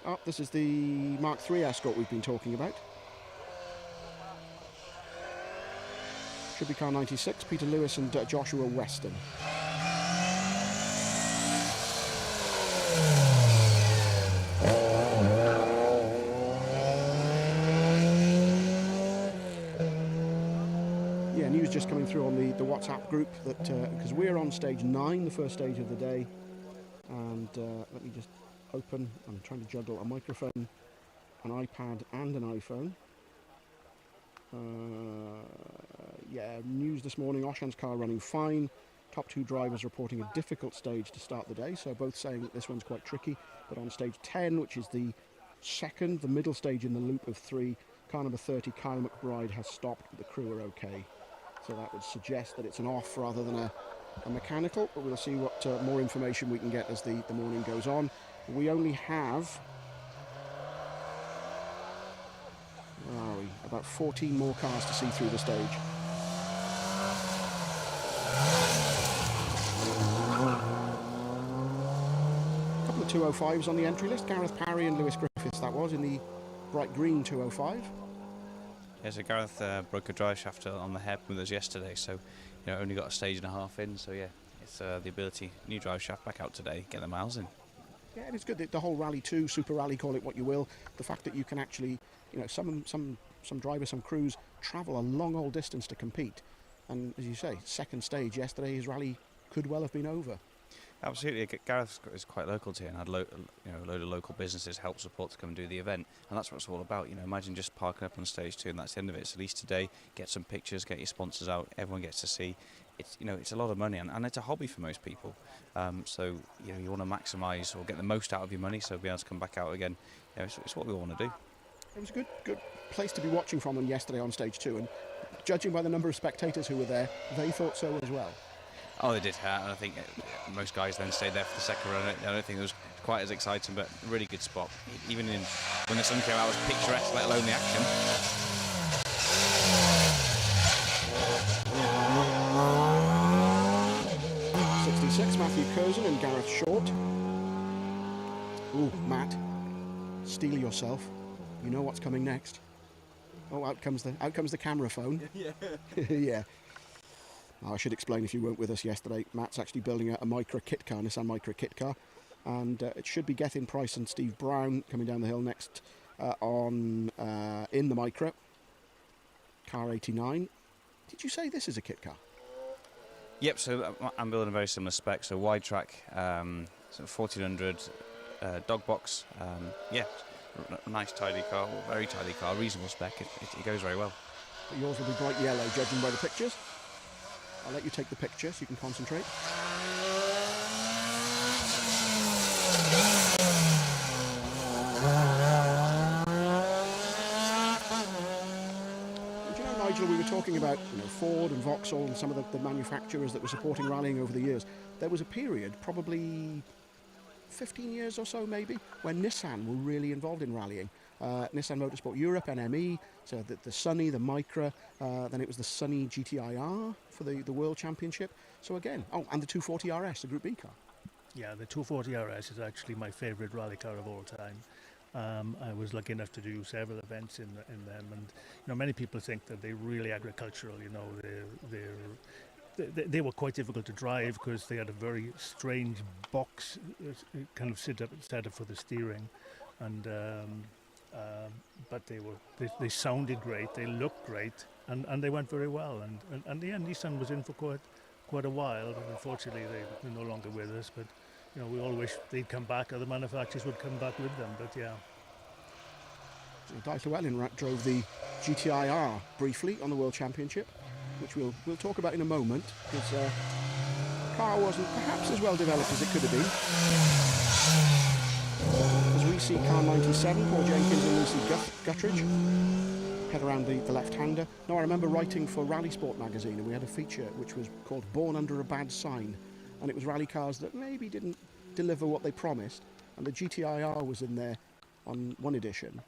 Oh, this is the Mark III Escort we've been talking about. Should be car 96, Peter Lewis and Joshua Weston. Yeah, news just coming through on the WhatsApp group that, because we're on stage 9, the first stage of the day, and let me just open, I'm trying to juggle a microphone, an iPad and an iPhone. Yeah, news this morning, Oshan's car running fine. Top 2 drivers reporting a difficult stage to start the day, so both saying that this one's quite tricky. But on stage 10, which is the second, the middle stage in the loop of 3, car number 30, Kyle McBride, has stopped, but the crew are okay. So that would suggest that it's an off rather than a mechanical, but we'll see what more information we can get as the morning goes on. We only have... where are we? About 14 more cars to see through the stage. A couple of 205s on the entry list. Gareth Parry and Lewis Griffiths, that was, in the bright green 205. Yeah, so Gareth broke a drive shaft on the hairpin with us yesterday, so you know, only got a stage and a half in. So yeah, it's the ability, new drive shaft back out today, get the miles in. Yeah, and it's good that the whole Rally 2, Super Rally, call it what you will, the fact that you can actually, you know, some drivers, some crews travel a long old distance to compete. And as you say, second stage yesterday, his rally could well have been over. Absolutely, Gareth is quite local to here and had a load of local businesses help support to come and do the event, and that's what it's all about. You know, imagine just parking up on stage 2 and that's the end of it. So at least today, get some pictures, get your sponsors out, everyone gets to see. It's, you know, it's a lot of money, and it's a hobby for most people. So you know, you want to maximise or get the most out of your money, so be able to come back out again. You know, it's what we want to do. It was a good place to be watching from on yesterday on stage 2, and judging by the number of spectators who were there, they thought so as well. Oh, they did, and I think most guys then stayed there for the second run. I don't think it was quite as exciting, but a really good spot. Even when the sun came out, it was picturesque, let alone the action. Matthew Curzon and Gareth Short. Ooh, Matt, steel yourself. You know what's coming next. Oh, out comes the camera phone. Yeah. Yeah. Oh, I should explain if you weren't with us yesterday. Matt's actually building a Micra kit car, Nissan Micra kit car, and it should be Gethin Price and Steve Brown coming down the hill next in the Micra. Car 89. Did you say this is a kit car? Yep, so I'm building a very similar spec, so wide track, so 1400 dog box, yeah, nice tidy car, very tidy car, reasonable spec, it goes very well. But yours will be bright yellow, judging by the pictures. I'll let you take the picture so you can concentrate. And you know, Nigel, we were talking about Ford and Vauxhall and some of the manufacturers that were supporting rallying over the years. There was a period, probably 15 years or so maybe, when Nissan were really involved in rallying. Nissan Motorsport Europe, NME, so the Sunny, the Micra, then it was the Sunny GTIR for the World Championship. So again, and the 240 RS, the Group B car. Yeah, the 240 RS is actually my favourite rally car of all time. I was lucky enough to do several events in them, and many people think that they're really agricultural. They were quite difficult to drive because they had a very strange box kind of set up for the steering, and but they sounded great, they looked great, and they went very well. And the Nissan was in for quite a while, but unfortunately they're no longer with us. But we all wish they'd come back, other manufacturers would come back with them. But yeah. So Dai Llewellyn drove the GTIR briefly on the World Championship, which we'll talk about in a moment, because the car wasn't perhaps as well developed as it could have been. As we see car 97, Paul Jenkins and Lucy Guttridge head around the left-hander. Now I remember writing for Rally Sport magazine, and we had a feature which was called Born Under a Bad Sign, and it was rally cars that maybe didn't deliver what they promised, and the GTIR was in there on one edition.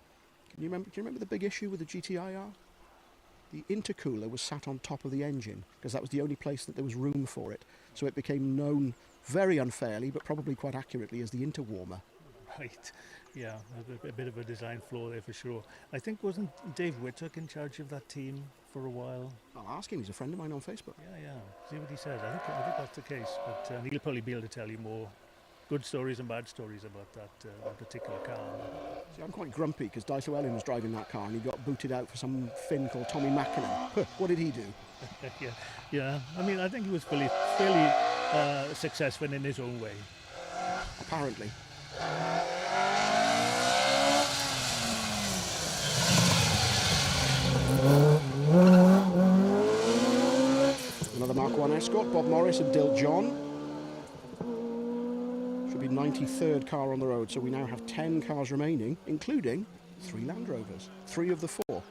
Do you remember the big issue with the GTIR? The intercooler was sat on top of the engine because that was the only place that there was room for it. So it became known very unfairly, but probably quite accurately, as the interwarmer. Right, yeah, a bit of a design flaw there for sure. I think wasn't Dave Whittock in charge of that team for a while? I'll ask him, he's a friend of mine on Facebook. Yeah, see what he says. I think that's the case, but he'll probably be able to tell you more good stories and bad stories about that particular car. See, I'm quite grumpy because Dai Llewellyn was driving that car and he got booted out for some Finn called Tommy Mackinnon. What did he do? yeah. I mean, I think he was fairly successful in his own way. Apparently. Another Mark 1 Escort, Bob Morris and Dill John. Should be 93rd car on the road, so we now have 10 cars remaining, including 3 Land Rovers, 3 of the 4.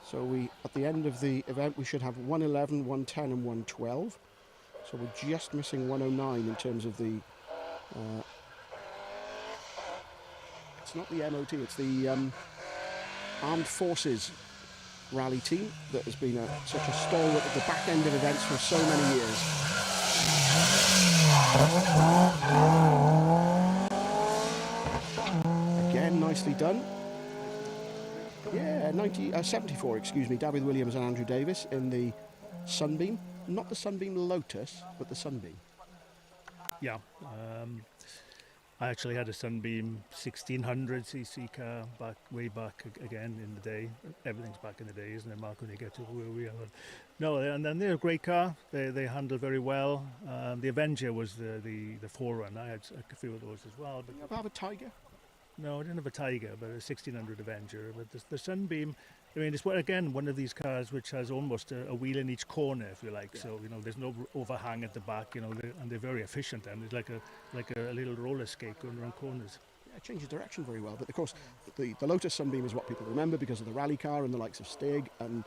So at the end of the event, we should have 111, 110 and 112. So we're just missing 109 in terms of the... it's not the MOT, it's the Armed Forces rally team that has been such a stalwart at the back end of events for so many years. Again, nicely done. Yeah, 74, excuse me, David Williams and Andrew Davis in the Sunbeam. Not the Sunbeam Lotus, but the Sunbeam. Yeah, I actually had a Sunbeam 1600cc car way back again in the day. Everything's back in the day, isn't it, Mark, when you get to where we are? No, and then they're a great car. They handle very well. The Avenger was the forerunner. I had a few of those as well. But did you have a Tiger? No, I didn't have a Tiger, but a 1600 Avenger. But the Sunbeam, I mean, it's one of these cars which has almost a wheel in each corner, if you like. Yeah. So there's no overhang at the back. And they're very efficient. And it's like a little roller skate going around corners. Yeah, it changes direction very well. But of course, the Lotus Sunbeam is what people remember because of the rally car and the likes of Stig and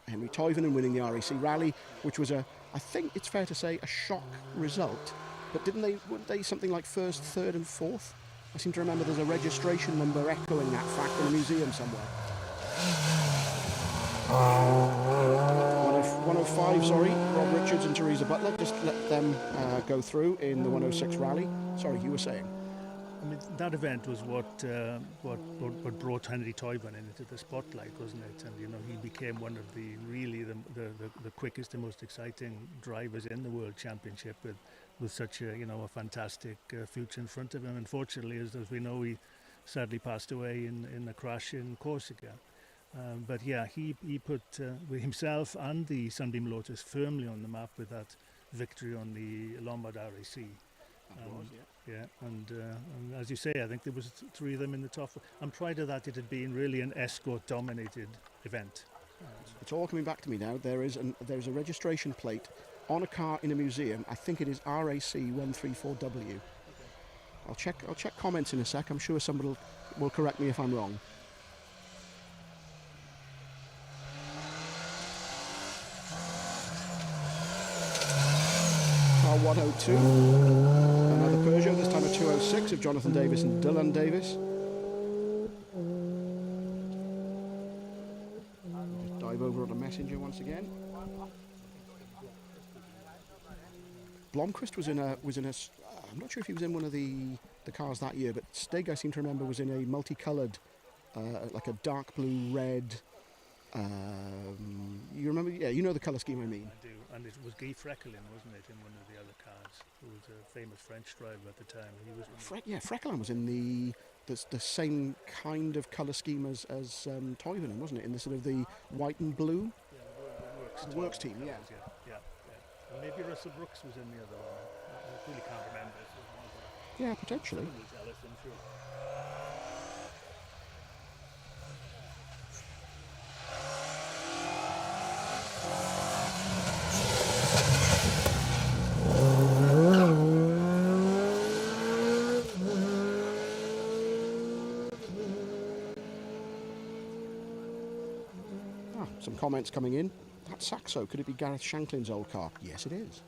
Henry Toivonen winning the RAC Rally, which was I think it's fair to say, a shock result. But weren't they something like first, third, and fourth? I seem to remember there's a registration number echoing that fact in a museum somewhere. 105, sorry, Rob Richards and Teresa Butler. Just let them go through in the 106 rally. Sorry, you were saying? I mean, that event was what brought Henry Toivonen into the spotlight, wasn't it? And he became one of the quickest and most exciting drivers in the World Championship with such a fantastic future in front of him. Unfortunately, as we know, he sadly passed away in a crash in Corsica. But yeah, he put himself and the Sunbeam Lotus firmly on the map with that victory on the Lombard RAC. And as you say, I think there was 3 of them in the top. And prior to that, it had been really an escort-dominated event. It's all coming back to me now. There's a registration plate on a car in a museum. I think it is RAC 134W. I'll check comments in a sec. I'm sure somebody will correct me if I'm wrong. 102. Another Peugeot, this time a 206 of Jonathan Davis and Dylan Davis. Just dive over onto Messenger once again. Blomqvist was in a. I'm not sure if he was in one of the cars that year, but Stig, I seem to remember, was in a multicoloured, like a dark blue red. You remember? Yeah, you know the colour scheme I mean. I do, and it was Guy Freckelin, wasn't it, in one of the other cars, who was a famous French driver at the time. He was. Freckelin was in the same kind of colour scheme as Toivonen, wasn't it? In the sort of the white and blue. Yeah, the works team. Yeah. Yeah. And maybe Russell Brooks was in the other one. I really can't remember. Yeah, potentially. Someone will tell us, I'm sure. Some comments coming in. That Saxo, could it be Gareth Shanklin's old car? Yes, it is.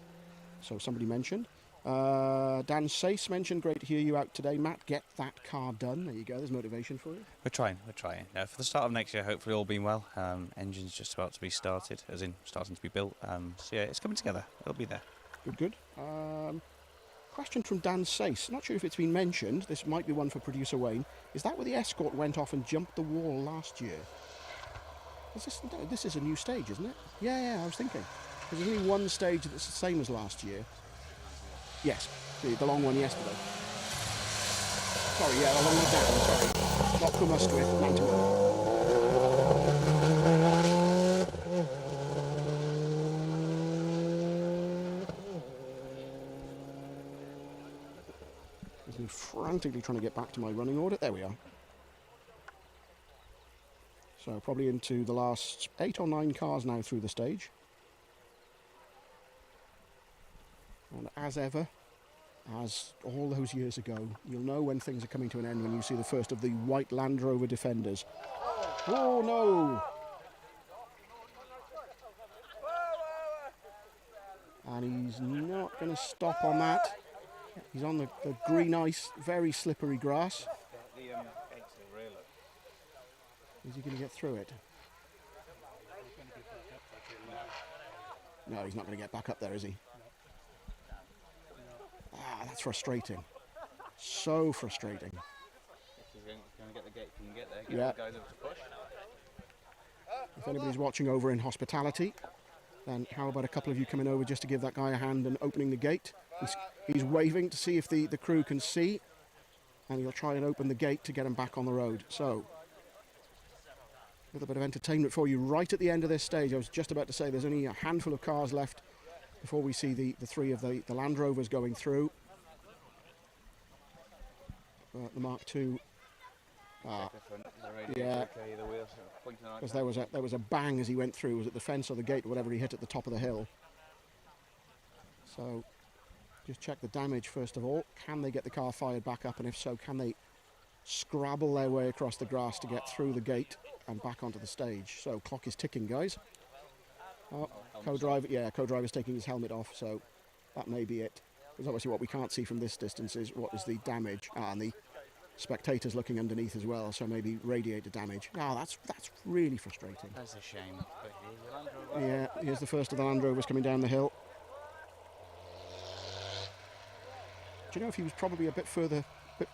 So somebody mentioned. Dan Sace mentioned, great to hear you out today. Matt, get that car done. There you go, there's motivation for you. We're trying. For the start of next year, hopefully all being well. Engine's just about to be started, as in starting to be built. So yeah, it's coming together. It'll be there. Good. Question from Dan Sace. Not sure if it's been mentioned. This might be one for producer Wayne. Is that where the Escort went off and jumped the wall last year? This is a new stage, isn't it? Yeah, I was thinking. There's only one stage that's the same as last year. Yes, the long one yesterday. Sorry, yeah, the long one down, sorry. Not Cwm Ystwyth, Nantwyn. I'm frantically trying to get back to my running order. There we are. So probably into the last 8 or 9 cars now through the stage. And as ever, as all those years ago, you'll know when things are coming to an end when you see the first of the white Land Rover Defenders. Oh no! And he's not going to stop on that. He's on the green ice, very slippery grass. Is he going to get through it? No, he's not going to get back up there, is he? That's frustrating. So frustrating. If he's going to get the gate, he can get there. Yeah. The guys over to push. If anybody's watching over in hospitality, then how about a couple of you coming over just to give that guy a hand and opening the gate? He's waving to see if the crew can see, and he'll try and open the gate to get him back on the road. So, a little bit of entertainment for you right at the end of this stage. I was just about to say there's only a handful of cars left before we see the 3 of the Land Rovers going through. The Mark II. Yeah, because there was a bang as he went through. Was it the fence or the gate or whatever he hit at the top of the hill? So just check the damage first of all. Can they get the car fired back up, and if so, can they scrabble their way across the grass to get through the gate and back onto the stage? So clock is ticking, guys. Oh, co-driver's taking his helmet off, so that may be it. Because obviously what we can't see from this distance is what is the damage, and the spectators looking underneath as well, so maybe radiator damage. That's really frustrating. That's a shame. But here's the Land Rover. Yeah, here's the first of the Land Rovers coming down the hill. Do you know if he was probably a bit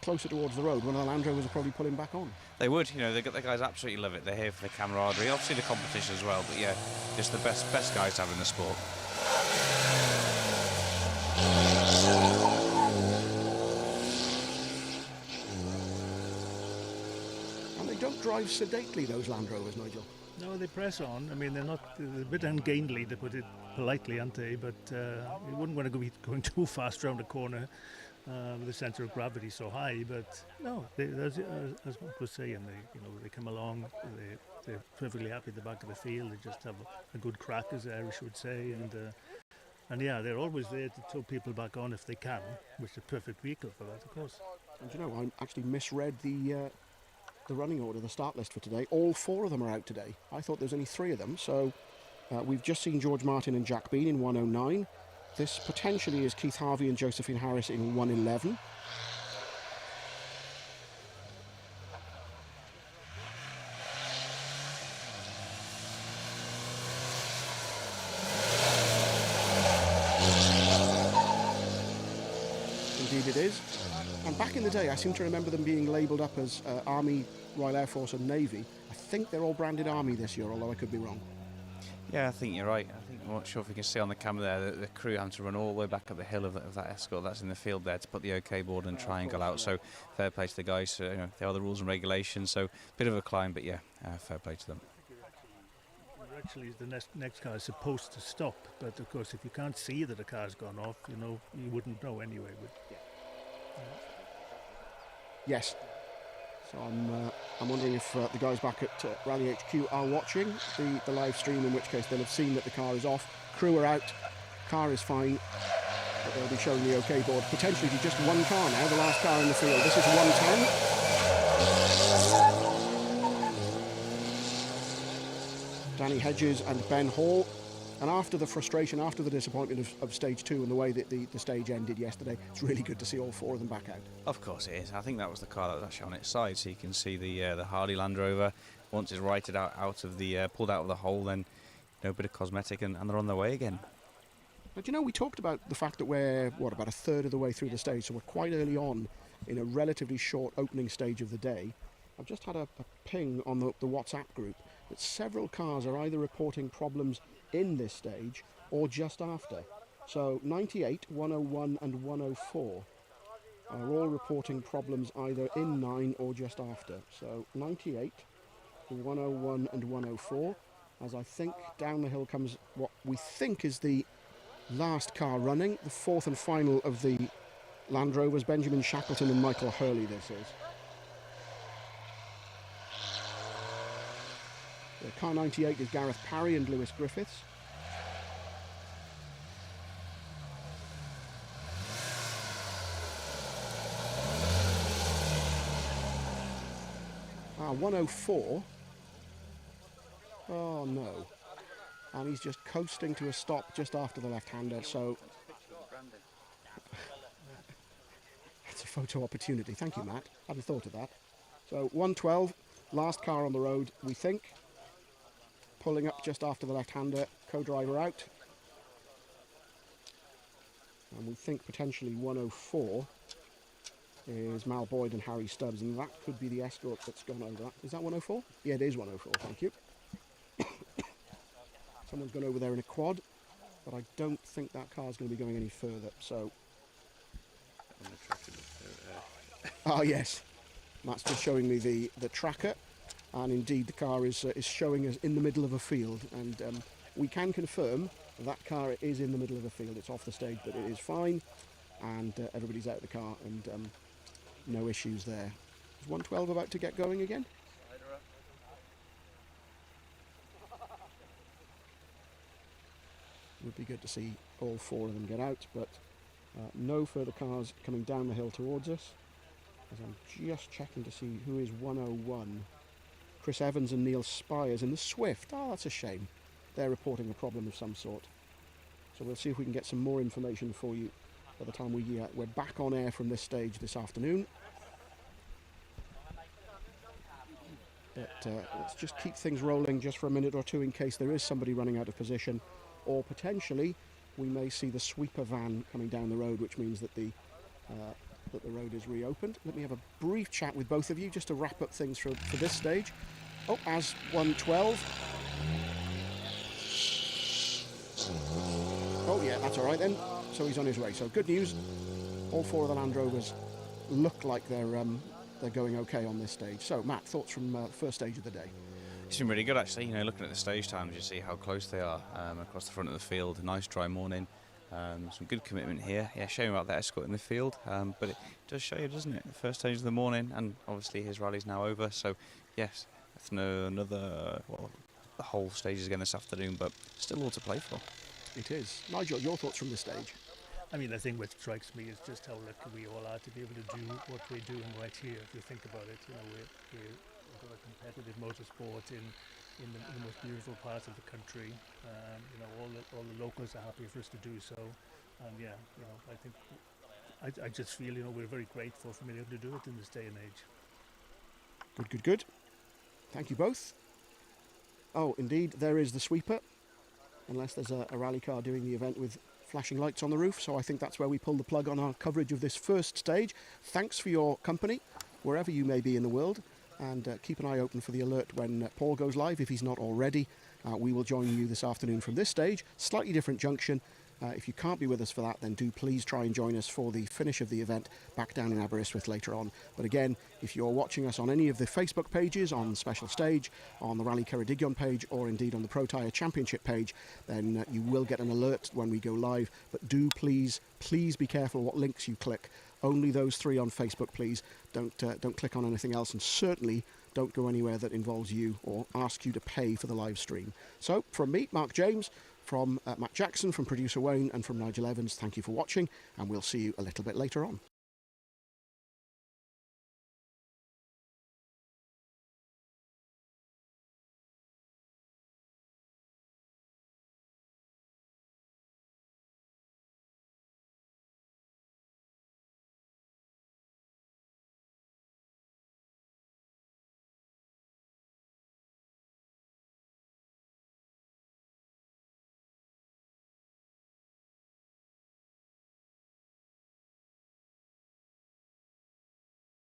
closer towards the road, one of the Land Rovers would probably pull him back on? They would, the guys absolutely love it. They're here for the camaraderie, obviously the competition as well, but yeah, just the best guys to have in the sport. And they don't drive sedately, those Land Rovers, Nigel. No, they press on. I mean, they're a bit ungainly, to put it politely, aren't they? But you wouldn't want to be going too fast around a corner with the centre of gravity so high. But no, as Mark was saying, they come along, they're perfectly happy at the back of the field. They just have a good crack, as the Irish would say. And yeah, they're always there to tow people back on if they can, which is a perfect vehicle for that, of course. And I actually misread the running order, the start list for today. All 4 of them are out today. I thought there was only 3 of them. So we've just seen George Martin and Jack Bean in 109. We've seen Dylan Davis and Dylan Davis in 110. And This potentially is Keith Harvey and Josephine Harris in 111. Indeed it is. And back in the day, I seem to remember them being labelled up as Army, Royal Air Force and Navy. I think they're all branded Army this year, although I could be wrong. Yeah, I think you're right. I'm not sure if you can see on the camera there that the crew having to run all the way back up the hill of that Escort that's in the field there to put the OK board and triangle out. So fair play to the guys. They are the rules and regulations. So bit of a climb, but yeah, fair play to them. Actually, the next car is supposed to stop, but of course, if you can't see that the car's gone off, you wouldn't know anyway. Yes. So I'm wondering if the guys back at Rally HQ are watching the live stream, in which case they'll have seen that the car is off, crew are out, car is fine, but they'll be showing the OK board. Potentially to just one car now, the last car in the field. This is 110. Danny Hedges and Ben Hall. And after the frustration, after the disappointment of stage 2 and the way that the stage ended yesterday, it's really good to see all 4 of them back out. Of course it is. I think that was the car that was actually on its side, so you can see the Harley Land Rover. Once it's righted out of the pulled out of the hole, then a bit of cosmetic, and they're on their way again. But we talked about the fact that we're about a third of the way through the stage, so we're quite early on in a relatively short opening stage of the day. I've just had a ping on the WhatsApp group that several cars are either reporting problems in this stage or just after. So 98, 101 and 104 are all reporting problems either in 9 or just after. So 98, 101 and 104, as I think down the hill comes what we think is the last car running, the 4th and final of the Land Rovers, Benjamin Shackleton and Michael Hurley this is. Car 98 is Gareth Parry and Lewis Griffiths. Ah, 104. Oh no. And he's just coasting to a stop just after the left-hander, so that's a photo opportunity. Thank you, Matt. Hadn't thought of that. So 112, last car on the road, we think. Pulling up just after the left-hander, co-driver out. And we think potentially 104 is Mal Boyd and Harry Stubbs, and that could be the Escort that's gone over that. Is that 104? Yeah, it is 104, thank you. Someone's gone over there in a quad, but I don't think that car's going to be going any further, so... Ah, yes. Matt's just showing me the tracker. And indeed the car is showing us in the middle of a field, and we can confirm that car is in the middle of a field. It's off the stage, but it is fine, and everybody's out of the car, and no issues there. Is 112 about to get going again? It would be good to see all 4 of them get out, but no further cars coming down the hill towards us, as I'm just checking to see who is 101. Chris Evans and Neil Spires in the Swift. Oh, that's a shame. They're reporting a problem of some sort. So we'll see if we can get some more information for you by the time we're back on air from this stage this afternoon. But let's just keep things rolling just for a minute or two in case there is somebody running out of position, or potentially we may see the sweeper van coming down the road, which means that the road is reopened. Let me have a brief chat with both of you just to wrap up things for this stage. Oh, as 112. Oh yeah, that's all right then. So he's on his way. So good news. All 4 of the Land Rovers look like they're going okay on this stage. So Matt, thoughts from the first stage of the day? It's been really good actually. Looking at the stage times, you see how close they are across the front of the field. A nice dry morning. Some good commitment here. Yeah, shame about that Escort in the field, but it does show you, doesn't it? The first stage of the morning, and obviously his rally's now over. So, yes, that's the whole stage is again this afternoon, but still all to play for. It is. Nigel, your thoughts from this stage? I mean, I think what strikes me is just how lucky we all are to be able to do what we're doing right here. If you think about it, we've got a competitive motorsport in the most beautiful parts of the country. All the locals are happy for us to do so. And yeah, I think I just feel we're very grateful for being able to do it in this day and age. Good, good, good. Thank you both. Oh, indeed, there is the sweeper. Unless there's a rally car doing the event with flashing lights on the roof. So I think that's where we pull the plug on our coverage of this first stage. Thanks for your company, wherever you may be in the world. And keep an eye open for the alert when Paul goes live, if he's not already. We will join you this afternoon from this stage. Slightly different junction. If you can't be with us for that, then do please try and join us for the finish of the event back down in Aberystwyth later on. But again, if you're watching us on any of the Facebook pages, on Special Stage, on the Rally Ceredigion page, or indeed on the Protyre Championship page, then you will get an alert when we go live. But do please be careful what links you click. Only those 3 on Facebook, please. Don't click on anything else, and certainly don't go anywhere that involves you or ask you to pay for the live stream. So, from me, Mark James, from Matt Jackson, from producer Wayne, and from Nigel Evans, thank you for watching, and we'll see you a little bit later on.